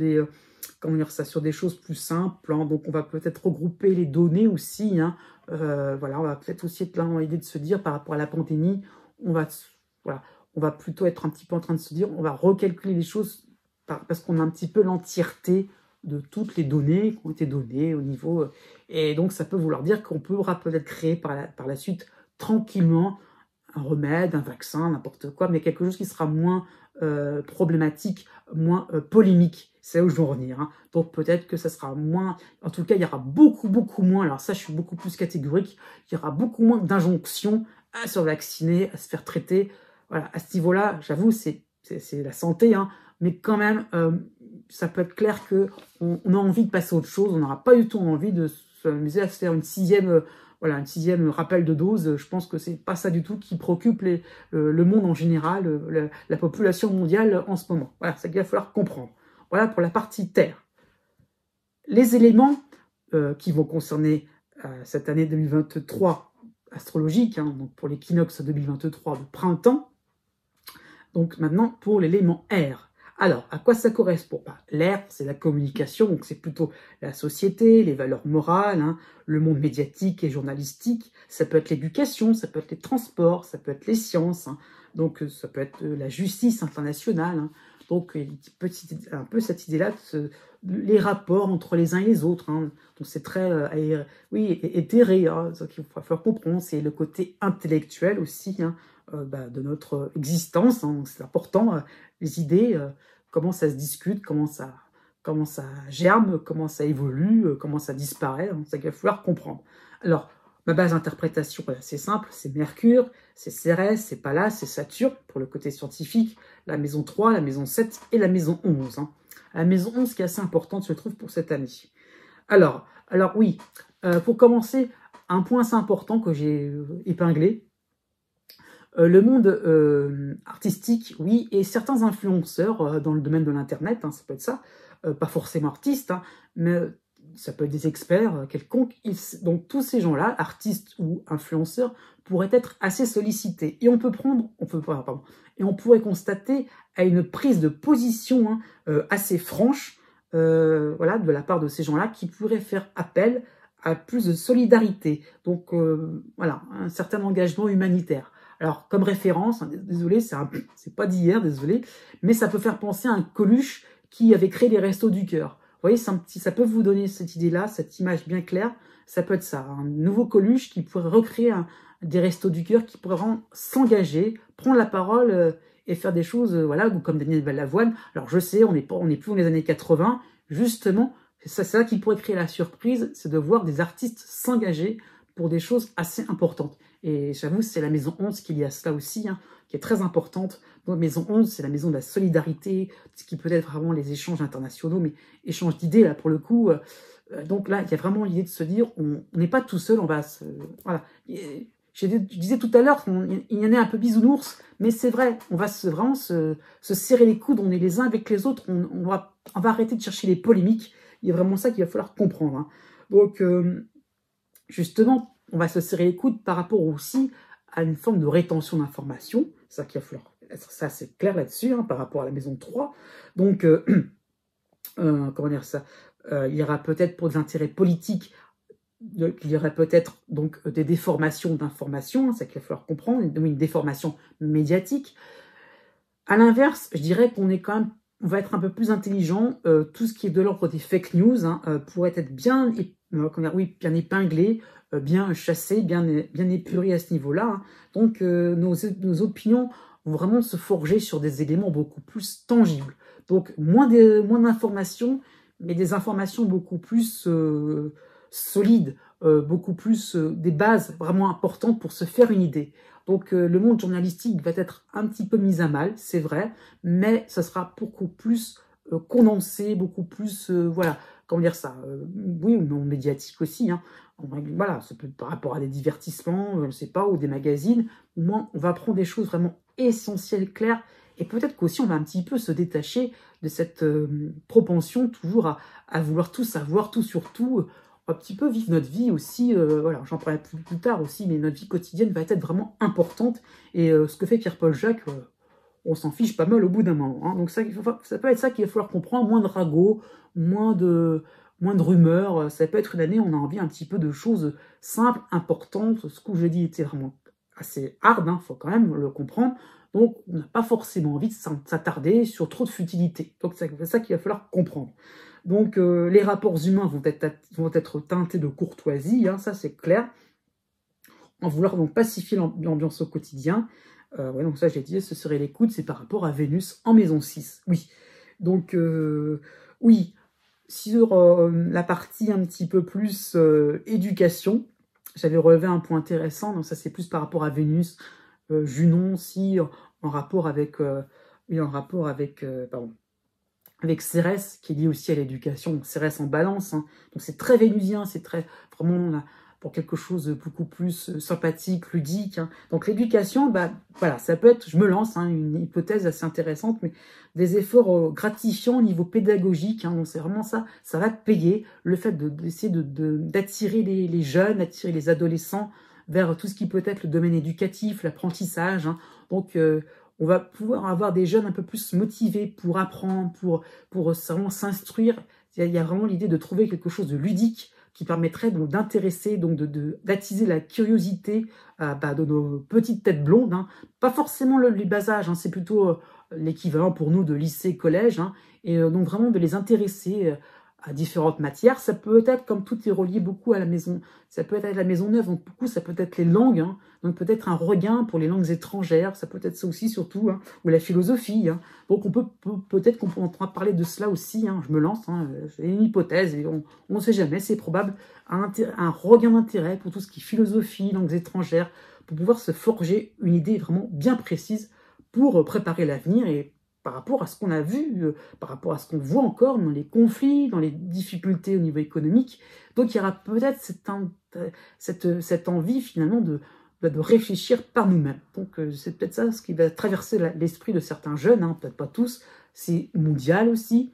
A: sur des choses plus simples, hein. Donc on va peut-être regrouper les données aussi, hein. On va peut-être aussi être là dans l'idée de se dire par rapport à la pandémie, on va plutôt être un petit peu en train de se dire, on va recalculer les choses parce qu'on a un petit peu l'entièreté de toutes les données qui ont été données au niveau... Et donc, ça peut vouloir dire qu'on pourra peut-être créer par la suite tranquillement un remède, un vaccin, n'importe quoi, mais quelque chose qui sera moins problématique, moins polémique. C'est là où je veux en revenir. Hein. Donc, peut-être que ça sera moins... En tout cas, il y aura beaucoup, beaucoup moins... Alors ça, je suis beaucoup plus catégorique. Il y aura beaucoup moins d'injonctions à se vacciner, à se faire traiter. Voilà, à ce niveau-là, j'avoue, c'est la santé, hein. Mais quand même, ça peut être clair qu'on a envie de passer à autre chose, on n'aura pas du tout envie de s'amuser à se faire une sixième rappel de dose. Je pense que c'est pas ça du tout qui préoccupe le monde en général, la population mondiale en ce moment. Voilà, c'est ça qu'il va falloir comprendre. Voilà pour la partie Terre. Les éléments qui vont concerner cette année 2023 astrologique, hein, donc pour l'équinoxe 2023 de printemps. Donc maintenant pour l'élément air. Alors, à quoi ça correspond? L'air, c'est la communication, donc c'est plutôt la société, les valeurs morales, hein, le monde médiatique et journalistique. Ça peut être l'éducation, ça peut être les transports, ça peut être les sciences, hein, donc ça peut être la justice internationale. Hein, donc un peu cette idée-là, les rapports entre les uns et les autres. Hein, donc c'est très éthéré, hein, ça qu'il va falloir comprendre. C'est le côté intellectuel aussi, hein, de notre existence. Hein, c'est important, les idées, comment ça se discute, comment ça germe, comment ça évolue, comment ça disparaît. Hein, c'est ça qu'il va falloir comprendre. Alors, ma base d'interprétation, c'est simple, c'est Mercure, c'est Cérès, c'est Pallas, c'est Saturne, pour le côté scientifique, la maison 3, la maison 7 et la maison 11. Hein. La maison 11 qui est assez importante, je trouve, pour cette année. Alors oui, pour commencer, un point assez important que j'ai épinglé, le monde artistique, oui, et certains influenceurs dans le domaine de l'Internet, hein, ça peut être ça, pas forcément artistes, hein, mais ça peut être des experts quelconques. Donc tous ces gens-là, artistes ou influenceurs, pourraient être assez sollicités. Et on pourrait constater à une prise de position assez franche, de la part de ces gens-là, qui pourraient faire appel à plus de solidarité. Donc un certain engagement humanitaire. Alors, comme référence, hein, désolé, c'est pas d'hier, désolé, mais ça peut faire penser à un Coluche qui avait créé les Restos du Cœur. Vous voyez, ça peut vous donner cette idée-là, cette image bien claire. Ça peut être ça, un nouveau Coluche qui pourrait recréer des Restos du Cœur, qui pourrait vraiment s'engager, prendre la parole et faire des choses, ou comme Daniel Balavoine. Alors, je sais, on n'est plus dans les années 80, justement, c'est ça qui pourrait créer la surprise, c'est de voir des artistes s'engager pour des choses assez importantes. Et j'avoue, c'est la maison 11 qu'il y a cela aussi, hein, qui est très importante. Donc, maison 11, c'est la maison de la solidarité, ce qui peut être vraiment les échanges internationaux, mais échanges d'idées, là, pour le coup. Donc là, il y a vraiment l'idée de se dire, on n'est pas tout seul, on va se... Voilà. Je disais tout à l'heure, il y en a un peu bisounours, mais c'est vrai, on va vraiment se serrer les coudes, on est les uns avec les autres, on va arrêter de chercher les polémiques. Il y a vraiment ça qu'il va falloir comprendre. Hein. Donc, justement, on va se serrer les coudes par rapport aussi à une forme de rétention d'informations. C'est ça qu'il va falloir être c'est clair là-dessus, hein, par rapport à la maison 3. Donc, comment dire ça, il y aura peut-être pour des intérêts politiques, il y aurait peut-être donc des déformations d'informations, c'est ça qu'il va falloir comprendre, une déformation médiatique. À l'inverse, je dirais qu'on est quand même, on va être un peu plus intelligent. Tout ce qui est de l'ordre des fake news pourrait être bien épinglé, bien chassé, bien épuré à ce niveau-là. Hein. Donc nos opinions vont vraiment se forger sur des éléments beaucoup plus tangibles. Donc moins d'informations, mais des informations beaucoup plus solides, beaucoup plus des bases vraiment importantes pour se faire une idée. Donc le monde journalistique va être un petit peu mis à mal, c'est vrai, mais ça sera beaucoup plus condensé, beaucoup plus, comment dire ça, oui, ou non médiatique aussi, hein. Voilà, ça peut par rapport à des divertissements, je ne sais pas, ou des magazines, au moins on va prendre des choses vraiment essentielles, claires, et peut-être qu'aussi on va un petit peu se détacher de cette propension toujours à vouloir tout savoir, tout sur tout, un petit peu vivre notre vie aussi, j'en parlerai plus tard aussi, mais notre vie quotidienne va être vraiment importante, et ce que fait Pierre-Paul Jacques, on s'en fiche pas mal au bout d'un moment. Hein. Donc ça peut être ça qu'il va falloir comprendre, moins de ragots, moins de rumeurs, ça peut être une année où on a envie un petit peu de choses simples, importantes, ce que je dis était vraiment assez hard, hein, faut quand même le comprendre, donc on n'a pas forcément envie de s'attarder sur trop de futilité, donc c'est ça qu'il va falloir comprendre. Donc les rapports humains vont être teintés de courtoisie, hein, ça c'est clair, en vouloir donc pacifier l'ambiance au quotidien. Donc ça j'ai dit, ce serait l'écoute, c'est par rapport à Vénus en maison 6, oui. Donc oui, sur la partie un petit peu plus éducation, j'avais relevé un point intéressant, donc ça c'est plus par rapport à Vénus, Junon aussi, en rapport avec avec Cérès, qui est lié aussi à l'éducation. Cérès en balance, hein. Donc c'est très vénusien, c'est très vraiment là, pour quelque chose de beaucoup plus sympathique, ludique, hein. Donc l'éducation, bah voilà, ça peut être, je me lance, hein, une hypothèse assez intéressante, mais des efforts gratifiants au niveau pédagogique, hein. Donc c'est vraiment ça, ça va te payer, le fait d'essayer d'attirer les jeunes, attirer les adolescents vers tout ce qui peut être le domaine éducatif, l'apprentissage, hein. Donc on va pouvoir avoir des jeunes un peu plus motivés pour apprendre, pour vraiment s'instruire. Il y a vraiment l'idée de trouver quelque chose de ludique qui permettrait donc d'intéresser, donc d'attiser la curiosité de nos petites têtes blondes, hein. Pas forcément les bas âges, hein, c'est plutôt l'équivalent pour nous de lycée, collège, hein, et donc vraiment de les intéresser à différentes matières. Ça peut être, comme tout est relié beaucoup à la maison, ça peut être à la maison neuve, donc beaucoup ça peut être les langues, hein, donc peut-être un regain pour les langues étrangères, ça peut être ça aussi surtout, hein, ou la philosophie, hein. Donc on peut-être qu'on pourra parler de cela aussi, hein, je me lance, hein, c'est une hypothèse, et on ne sait jamais, c'est probable, un regain d'intérêt pour tout ce qui est philosophie, langues étrangères, pour pouvoir se forger une idée vraiment bien précise pour préparer l'avenir et par rapport à ce qu'on a vu, par rapport à ce qu'on voit encore dans les conflits, dans les difficultés au niveau économique. Donc il y aura peut-être cette envie finalement de réfléchir par nous-mêmes. Donc c'est peut-être ça ce qui va traverser l'esprit de certains jeunes, hein, peut-être pas tous, c'est mondial aussi,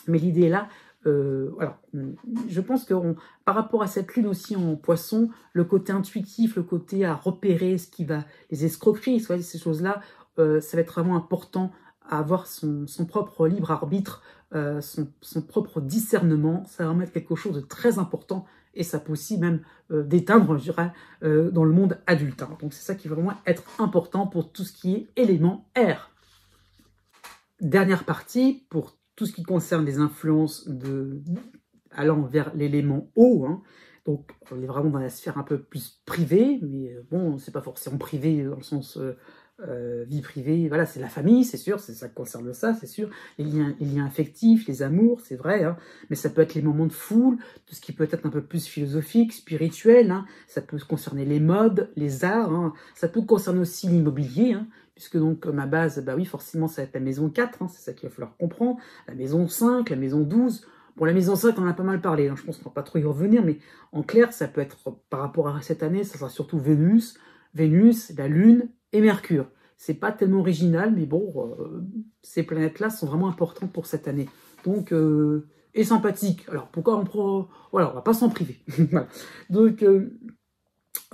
A: mais l'idée est là. Alors, je pense que par rapport à cette lune aussi en poisson, le côté intuitif, le côté à repérer ce qui va, les escroqueries, ces choses-là, ça va être vraiment important à avoir son propre libre arbitre, son propre discernement. Ça va mettre quelque chose de très important et ça peut aussi même d'éteindre, je dirais, dans le monde adulte, hein. Donc c'est ça qui va vraiment être important pour tout ce qui est élément air. Dernière partie, pour tout ce qui concerne les influences allant vers l'élément eau, hein. Donc on est vraiment dans la sphère un peu plus privée, mais bon, c'est pas forcément privé dans le sens vie privée, voilà, c'est la famille, c'est sûr, ça concerne ça, c'est sûr, les liens affectifs, les amours, c'est vrai, hein, mais ça peut être les moments de foule, tout ce qui peut être un peu plus philosophique, spirituel, hein, ça peut concerner les modes, les arts, hein, ça peut concerner aussi l'immobilier, hein, puisque donc ma base, bah oui, forcément, ça va être la maison 4, hein, c'est ça qu'il va falloir comprendre, la maison 5, la maison 12, bon, la maison 5, on en a pas mal parlé, hein, je pense qu'on va pas trop y revenir, mais en clair, ça peut être, par rapport à cette année, ça sera surtout Vénus, la Lune et Mercure. C'est pas tellement original, mais bon, ces planètes-là sont vraiment importantes pour cette année. Donc, et sympathiques. Alors, pourquoi voilà, on va pas s'en priver. Voilà. Donc,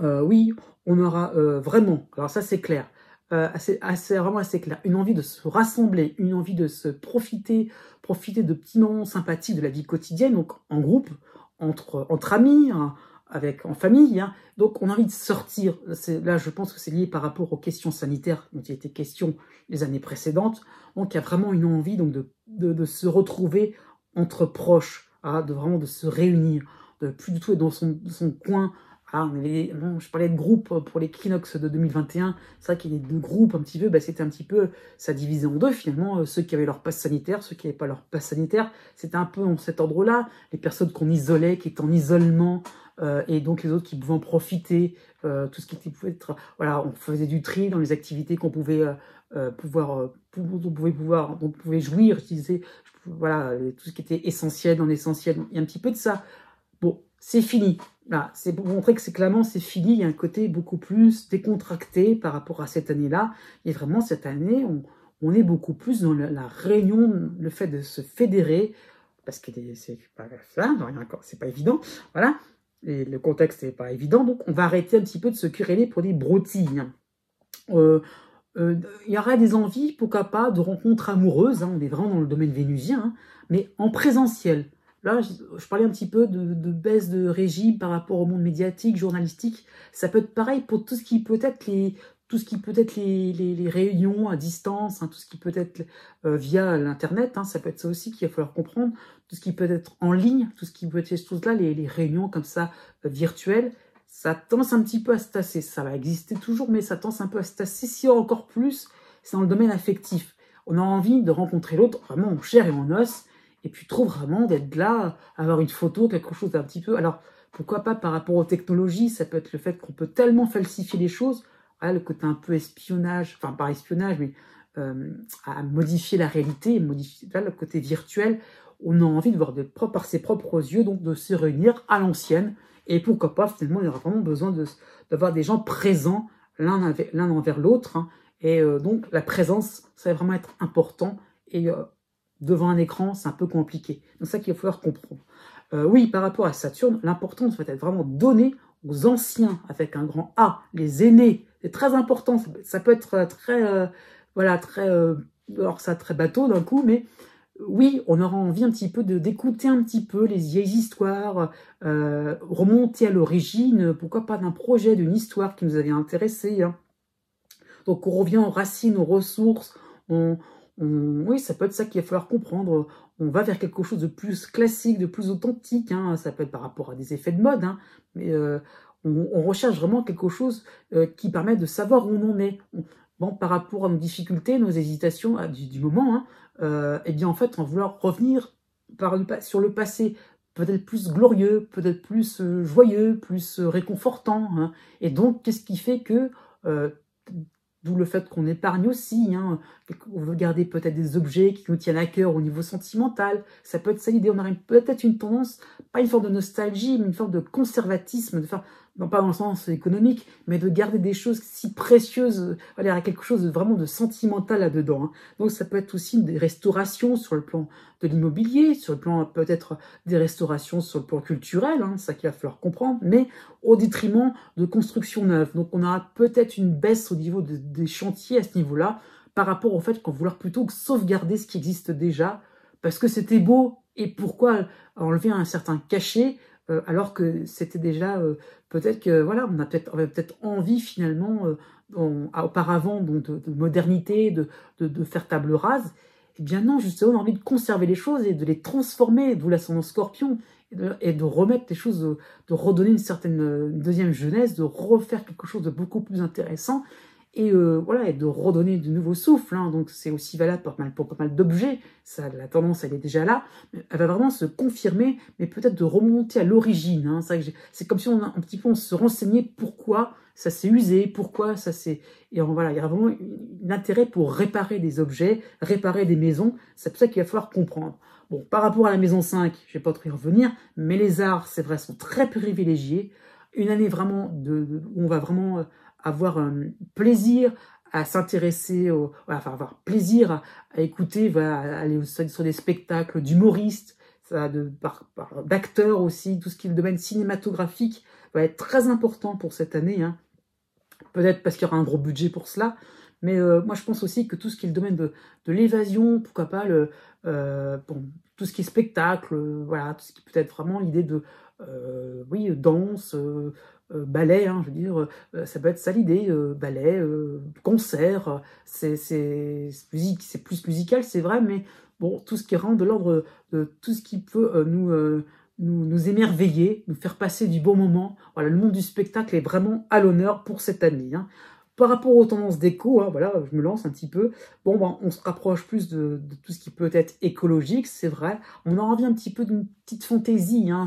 A: oui, on aura vraiment, alors ça c'est clair, vraiment assez clair, une envie de se rassembler, une envie de se profiter de petits moments sympathiques de la vie quotidienne, donc en groupe, entre amis, hein, en famille, hein. Donc on a envie de sortir. Là, je pense que c'est lié par rapport aux questions sanitaires dont il était question les années précédentes. Donc il y a vraiment une envie donc de se retrouver entre proches, hein, vraiment de se réunir, de plus du tout être dans son coin. Ah, je parlais de groupe pour l'équinoxe de 2021. C'est vrai qu'il y a des groupes un petit peu, c'était un petit peu, ça divisait en deux finalement, ceux qui avaient leur passe sanitaire, ceux qui n'avaient pas leur passe sanitaire. C'était un peu dans cet ordre-là, les personnes qu'on isolait, qui étaient en isolement, et donc les autres qui pouvaient en profiter, tout ce qui pouvait être, voilà, on faisait du tri dans les activités qu'on pouvait dont on pouvait jouir, je disais, voilà, tout ce qui était essentiel, non essentiel. Il y a un petit peu de ça. Bon, c'est fini. Là, c'est pour montrer que c'est clairement c'est fini. Il y a un côté beaucoup plus décontracté par rapport à cette année-là. Et vraiment, cette année, on est beaucoup plus dans la réunion, le fait de se fédérer, parce que c'est pas évident. Voilà. Et le contexte n'est pas évident. Donc, on va arrêter un petit peu de se quereller pour des broutilles. Il y aura des envies, pourquoi pas, de rencontres amoureuses, hein, on est vraiment dans le domaine vénusien, hein, mais en présentiel. Là, je parlais un petit peu de baisse de régime par rapport au monde médiatique, journalistique. Ça peut être pareil pour tout ce qui peut être les réunions à distance, hein, tout ce qui peut être via l'Internet, hein, ça peut être ça aussi qu'il va falloir comprendre, tout ce qui peut être en ligne, tout ce qui peut être ces choses-là, les réunions comme ça virtuelles. Ça tend un petit peu à se tasser. Ça va exister toujours, mais ça tend un peu à se tasser. Si encore plus, c'est dans le domaine affectif. On a envie de rencontrer l'autre vraiment en chair et en os, et puis trop vraiment d'être là, avoir une photo, quelque chose d'un petit peu. Alors, pourquoi pas par rapport aux technologies, ça peut être le fait qu'on peut tellement falsifier les choses, le côté un peu espionnage, enfin pas espionnage, mais à modifier la réalité, modifier là, le côté virtuel. On a envie de voir par ses propres yeux, donc de se réunir à l'ancienne. Et pourquoi pas, finalement, il y aura vraiment besoin d'avoir des gens présents l'un envers l'autre. Hein. Et donc, la présence, ça va vraiment être important. Et devant un écran, c'est un peu compliqué. Donc, c'est ça qu'il va falloir comprendre. Oui, par rapport à Saturne, l'importance va être vraiment donnée aux anciens, avec un grand A, les aînés. C'est très important. Ça peut être très, voilà, très, alors ça, très bateau d'un coup, mais oui, on aura envie un petit peu d'écouter un petit peu les vieilles histoires, remonter à l'origine, pourquoi pas d'un projet, d'une histoire qui nous avait intéressé. Hein. Donc on revient aux racines, aux ressources. Oui, ça peut être ça qu'il va falloir comprendre. On va vers quelque chose de plus classique, de plus authentique. Hein. Ça peut être par rapport à des effets de mode, hein. Mais on recherche vraiment quelque chose qui permet de savoir où on en est. Bon, par rapport à nos difficultés, nos hésitations du moment, hein, eh bien en fait, on va vouloir revenir sur le passé, peut-être plus glorieux, peut-être plus joyeux, plus réconfortant. Hein. Et donc, qu'est-ce qui fait que, d'où le fait qu'on épargne aussi, hein, on veut garder peut-être des objets qui nous tiennent à cœur au niveau sentimental, ça peut être ça l'idée, on a peut-être une tendance, pas une forme de nostalgie, mais une forme de conservatisme, de faire, non pas dans le sens économique, mais de garder des choses si précieuses, voilà, il y a quelque chose de vraiment de sentimental là-dedans. Hein. Donc ça peut être aussi des restaurations sur le plan de l'immobilier, sur le plan peut-être des restaurations sur le plan culturel, hein, c'est ça qu'il va falloir comprendre, mais au détriment de construction neuve. Donc on aura peut-être une baisse au niveau des chantiers à ce niveau-là, par rapport au fait qu'on va vouloir plutôt sauvegarder ce qui existe déjà, parce que c'était beau, et pourquoi enlever un certain cachet, alors que c'était déjà, peut-être que, voilà, on avait peut-être envie finalement, auparavant, donc de modernité, de faire table rase. Eh bien non, justement, on a envie de conserver les choses et de les transformer, d'où l'ascendant Scorpion, et de remettre les choses, de redonner une deuxième jeunesse, de refaire quelque chose de beaucoup plus intéressant, et voilà, et de redonner de nouveaux souffles. Hein. Donc c'est aussi valable pour pas mal d'objets, ça, la tendance elle est déjà là, elle va vraiment se confirmer, mais peut-être de remonter à l'origine. Hein. C'est comme si on se renseignait pourquoi ça s'est usé, pourquoi ça s'est... Et voilà, il y a vraiment l'intérêt pour réparer des objets, réparer des maisons, c'est pour ça qu'il va falloir comprendre. Bon, par rapport à la maison 5, je ne vais pas trop y revenir, mais les arts, c'est vrai, sont très privilégiés. Une année vraiment où on va vraiment avoir plaisir à s'intéresser, enfin avoir plaisir à écouter, voilà, à aller sur des spectacles d'humoristes, d'acteurs aussi, tout ce qui est le domaine cinématographique va être très important pour cette année. Hein. Peut-être parce qu'il y aura un gros budget pour cela, mais moi je pense aussi que tout ce qui est le domaine de l'évasion, pourquoi pas bon, tout ce qui est spectacle, voilà, tout ce qui peut être vraiment l'idée de oui, danse, ballet, hein, je veux dire, ça peut être ça l'idée, ballet, concert, c'est plus musical, c'est vrai, mais bon, tout ce qui rentre de l'ordre de tout ce qui peut nous émerveiller, nous faire passer du bon moment. Voilà, le monde du spectacle est vraiment à l'honneur pour cette année. Hein. Par rapport aux tendances d'éco, hein, voilà, je me lance un petit peu. Bon, ben, on se rapproche plus de tout ce qui peut être écologique, c'est vrai. On en revient un petit peu d'une petite fantaisie. Hein.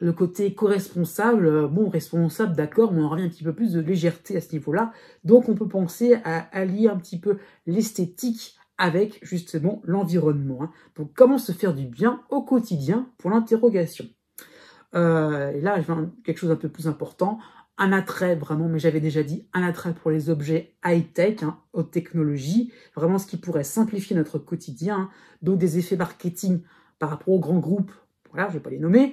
A: Le côté éco-responsable, bon, responsable, d'accord, mais on en revient un petit peu plus de légèreté à ce niveau-là. Donc, on peut penser à allier un petit peu l'esthétique avec justement l'environnement. Hein. Donc, comment se faire du bien au quotidien pour l'interrogation. Et là, je vais quelque chose d'un peu plus important. Un attrait vraiment, mais j'avais déjà dit, un attrait pour les objets high-tech, hein, haute technologie, vraiment ce qui pourrait simplifier notre quotidien. Hein. Donc, des effets marketing par rapport aux grands groupes, voilà, je ne vais pas les nommer,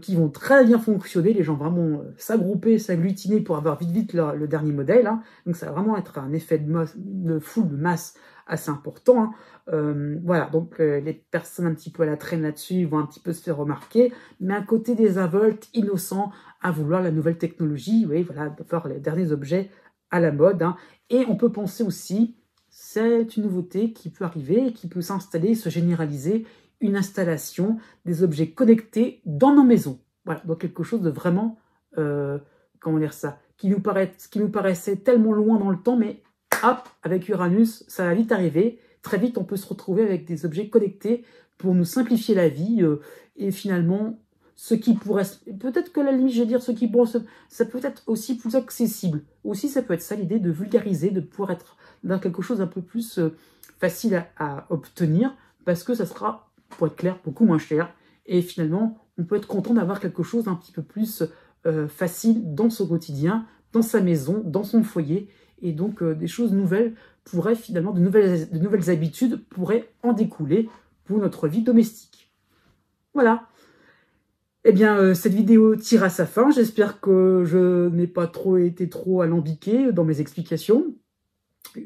A: qui vont très bien fonctionner, les gens vraiment s'agrouper, s'agglutiner pour avoir vite le dernier modèle. Hein. Donc ça va vraiment être un effet de foule, de masse assez important. Hein. Voilà, donc les personnes un petit peu à la traîne là-dessus vont un petit peu se faire remarquer, mais à côté des involtes innocents à vouloir la nouvelle technologie, oui, voilà, de faire les derniers objets à la mode. Hein. Et on peut penser aussi, c'est une nouveauté qui peut arriver et qui peut s'installer, se généraliser, une installation des objets connectés dans nos maisons. Voilà, donc quelque chose de vraiment, comment dire ça, qui nous paraissait tellement loin dans le temps, mais hop, avec Uranus, ça va vite arriver. Très vite, on peut se retrouver avec des objets connectés pour nous simplifier la vie et finalement ce qui pourrait, peut-être que la limite, je vais dire, ce qui pourrait, ça peut être aussi plus accessible. Aussi, ça peut être ça l'idée de vulgariser, de pouvoir être dans quelque chose un peu plus facile à obtenir, parce que ça sera, pour être clair, beaucoup moins cher. Et finalement, on peut être content d'avoir quelque chose d'un petit peu plus facile dans son quotidien, dans sa maison, dans son foyer. Et donc, des choses nouvelles pourraient finalement, de nouvelles habitudes pourraient en découler pour notre vie domestique. Voilà. Eh bien, cette vidéo tire à sa fin. J'espère que je n'ai pas été trop alambiqué dans mes explications.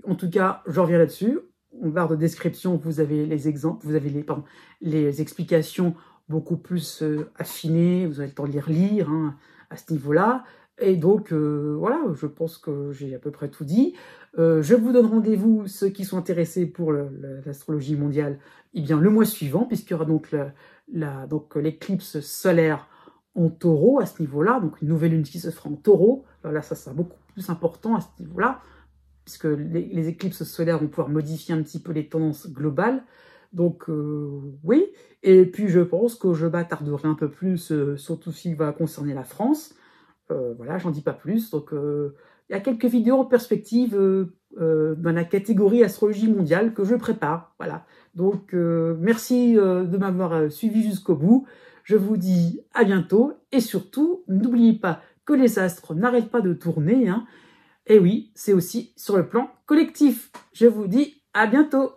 A: En tout cas, je reviens là-dessus. En barre de description, vous avez les exemples, vous avez les explications beaucoup plus affinées. Vous avez le temps de les relire hein, à ce niveau-là. Et donc, voilà, je pense que j'ai à peu près tout dit. Je vous donne rendez-vous, ceux qui sont intéressés pour l'astrologie mondiale, eh bien, le mois suivant, puisqu'il y aura donc l'éclipse solaire en taureau à ce niveau-là, donc une nouvelle lune qui se fera en taureau. Alors là, ça sera beaucoup plus important à ce niveau-là, puisque les éclipses solaires vont pouvoir modifier un petit peu les tendances globales. Donc, oui. Et puis, je pense que je m'attarderai un peu plus sur tout ce qui va concerner la France. Voilà, j'en dis pas plus. Donc, il y a quelques vidéos en perspective dans la catégorie astrologie mondiale que je prépare. Voilà. Donc, merci de m'avoir suivi jusqu'au bout. Je vous dis à bientôt. Et surtout, n'oubliez pas que les astres n'arrêtent pas de tourner. Hein. Et oui, c'est aussi sur le plan collectif. Je vous dis à bientôt.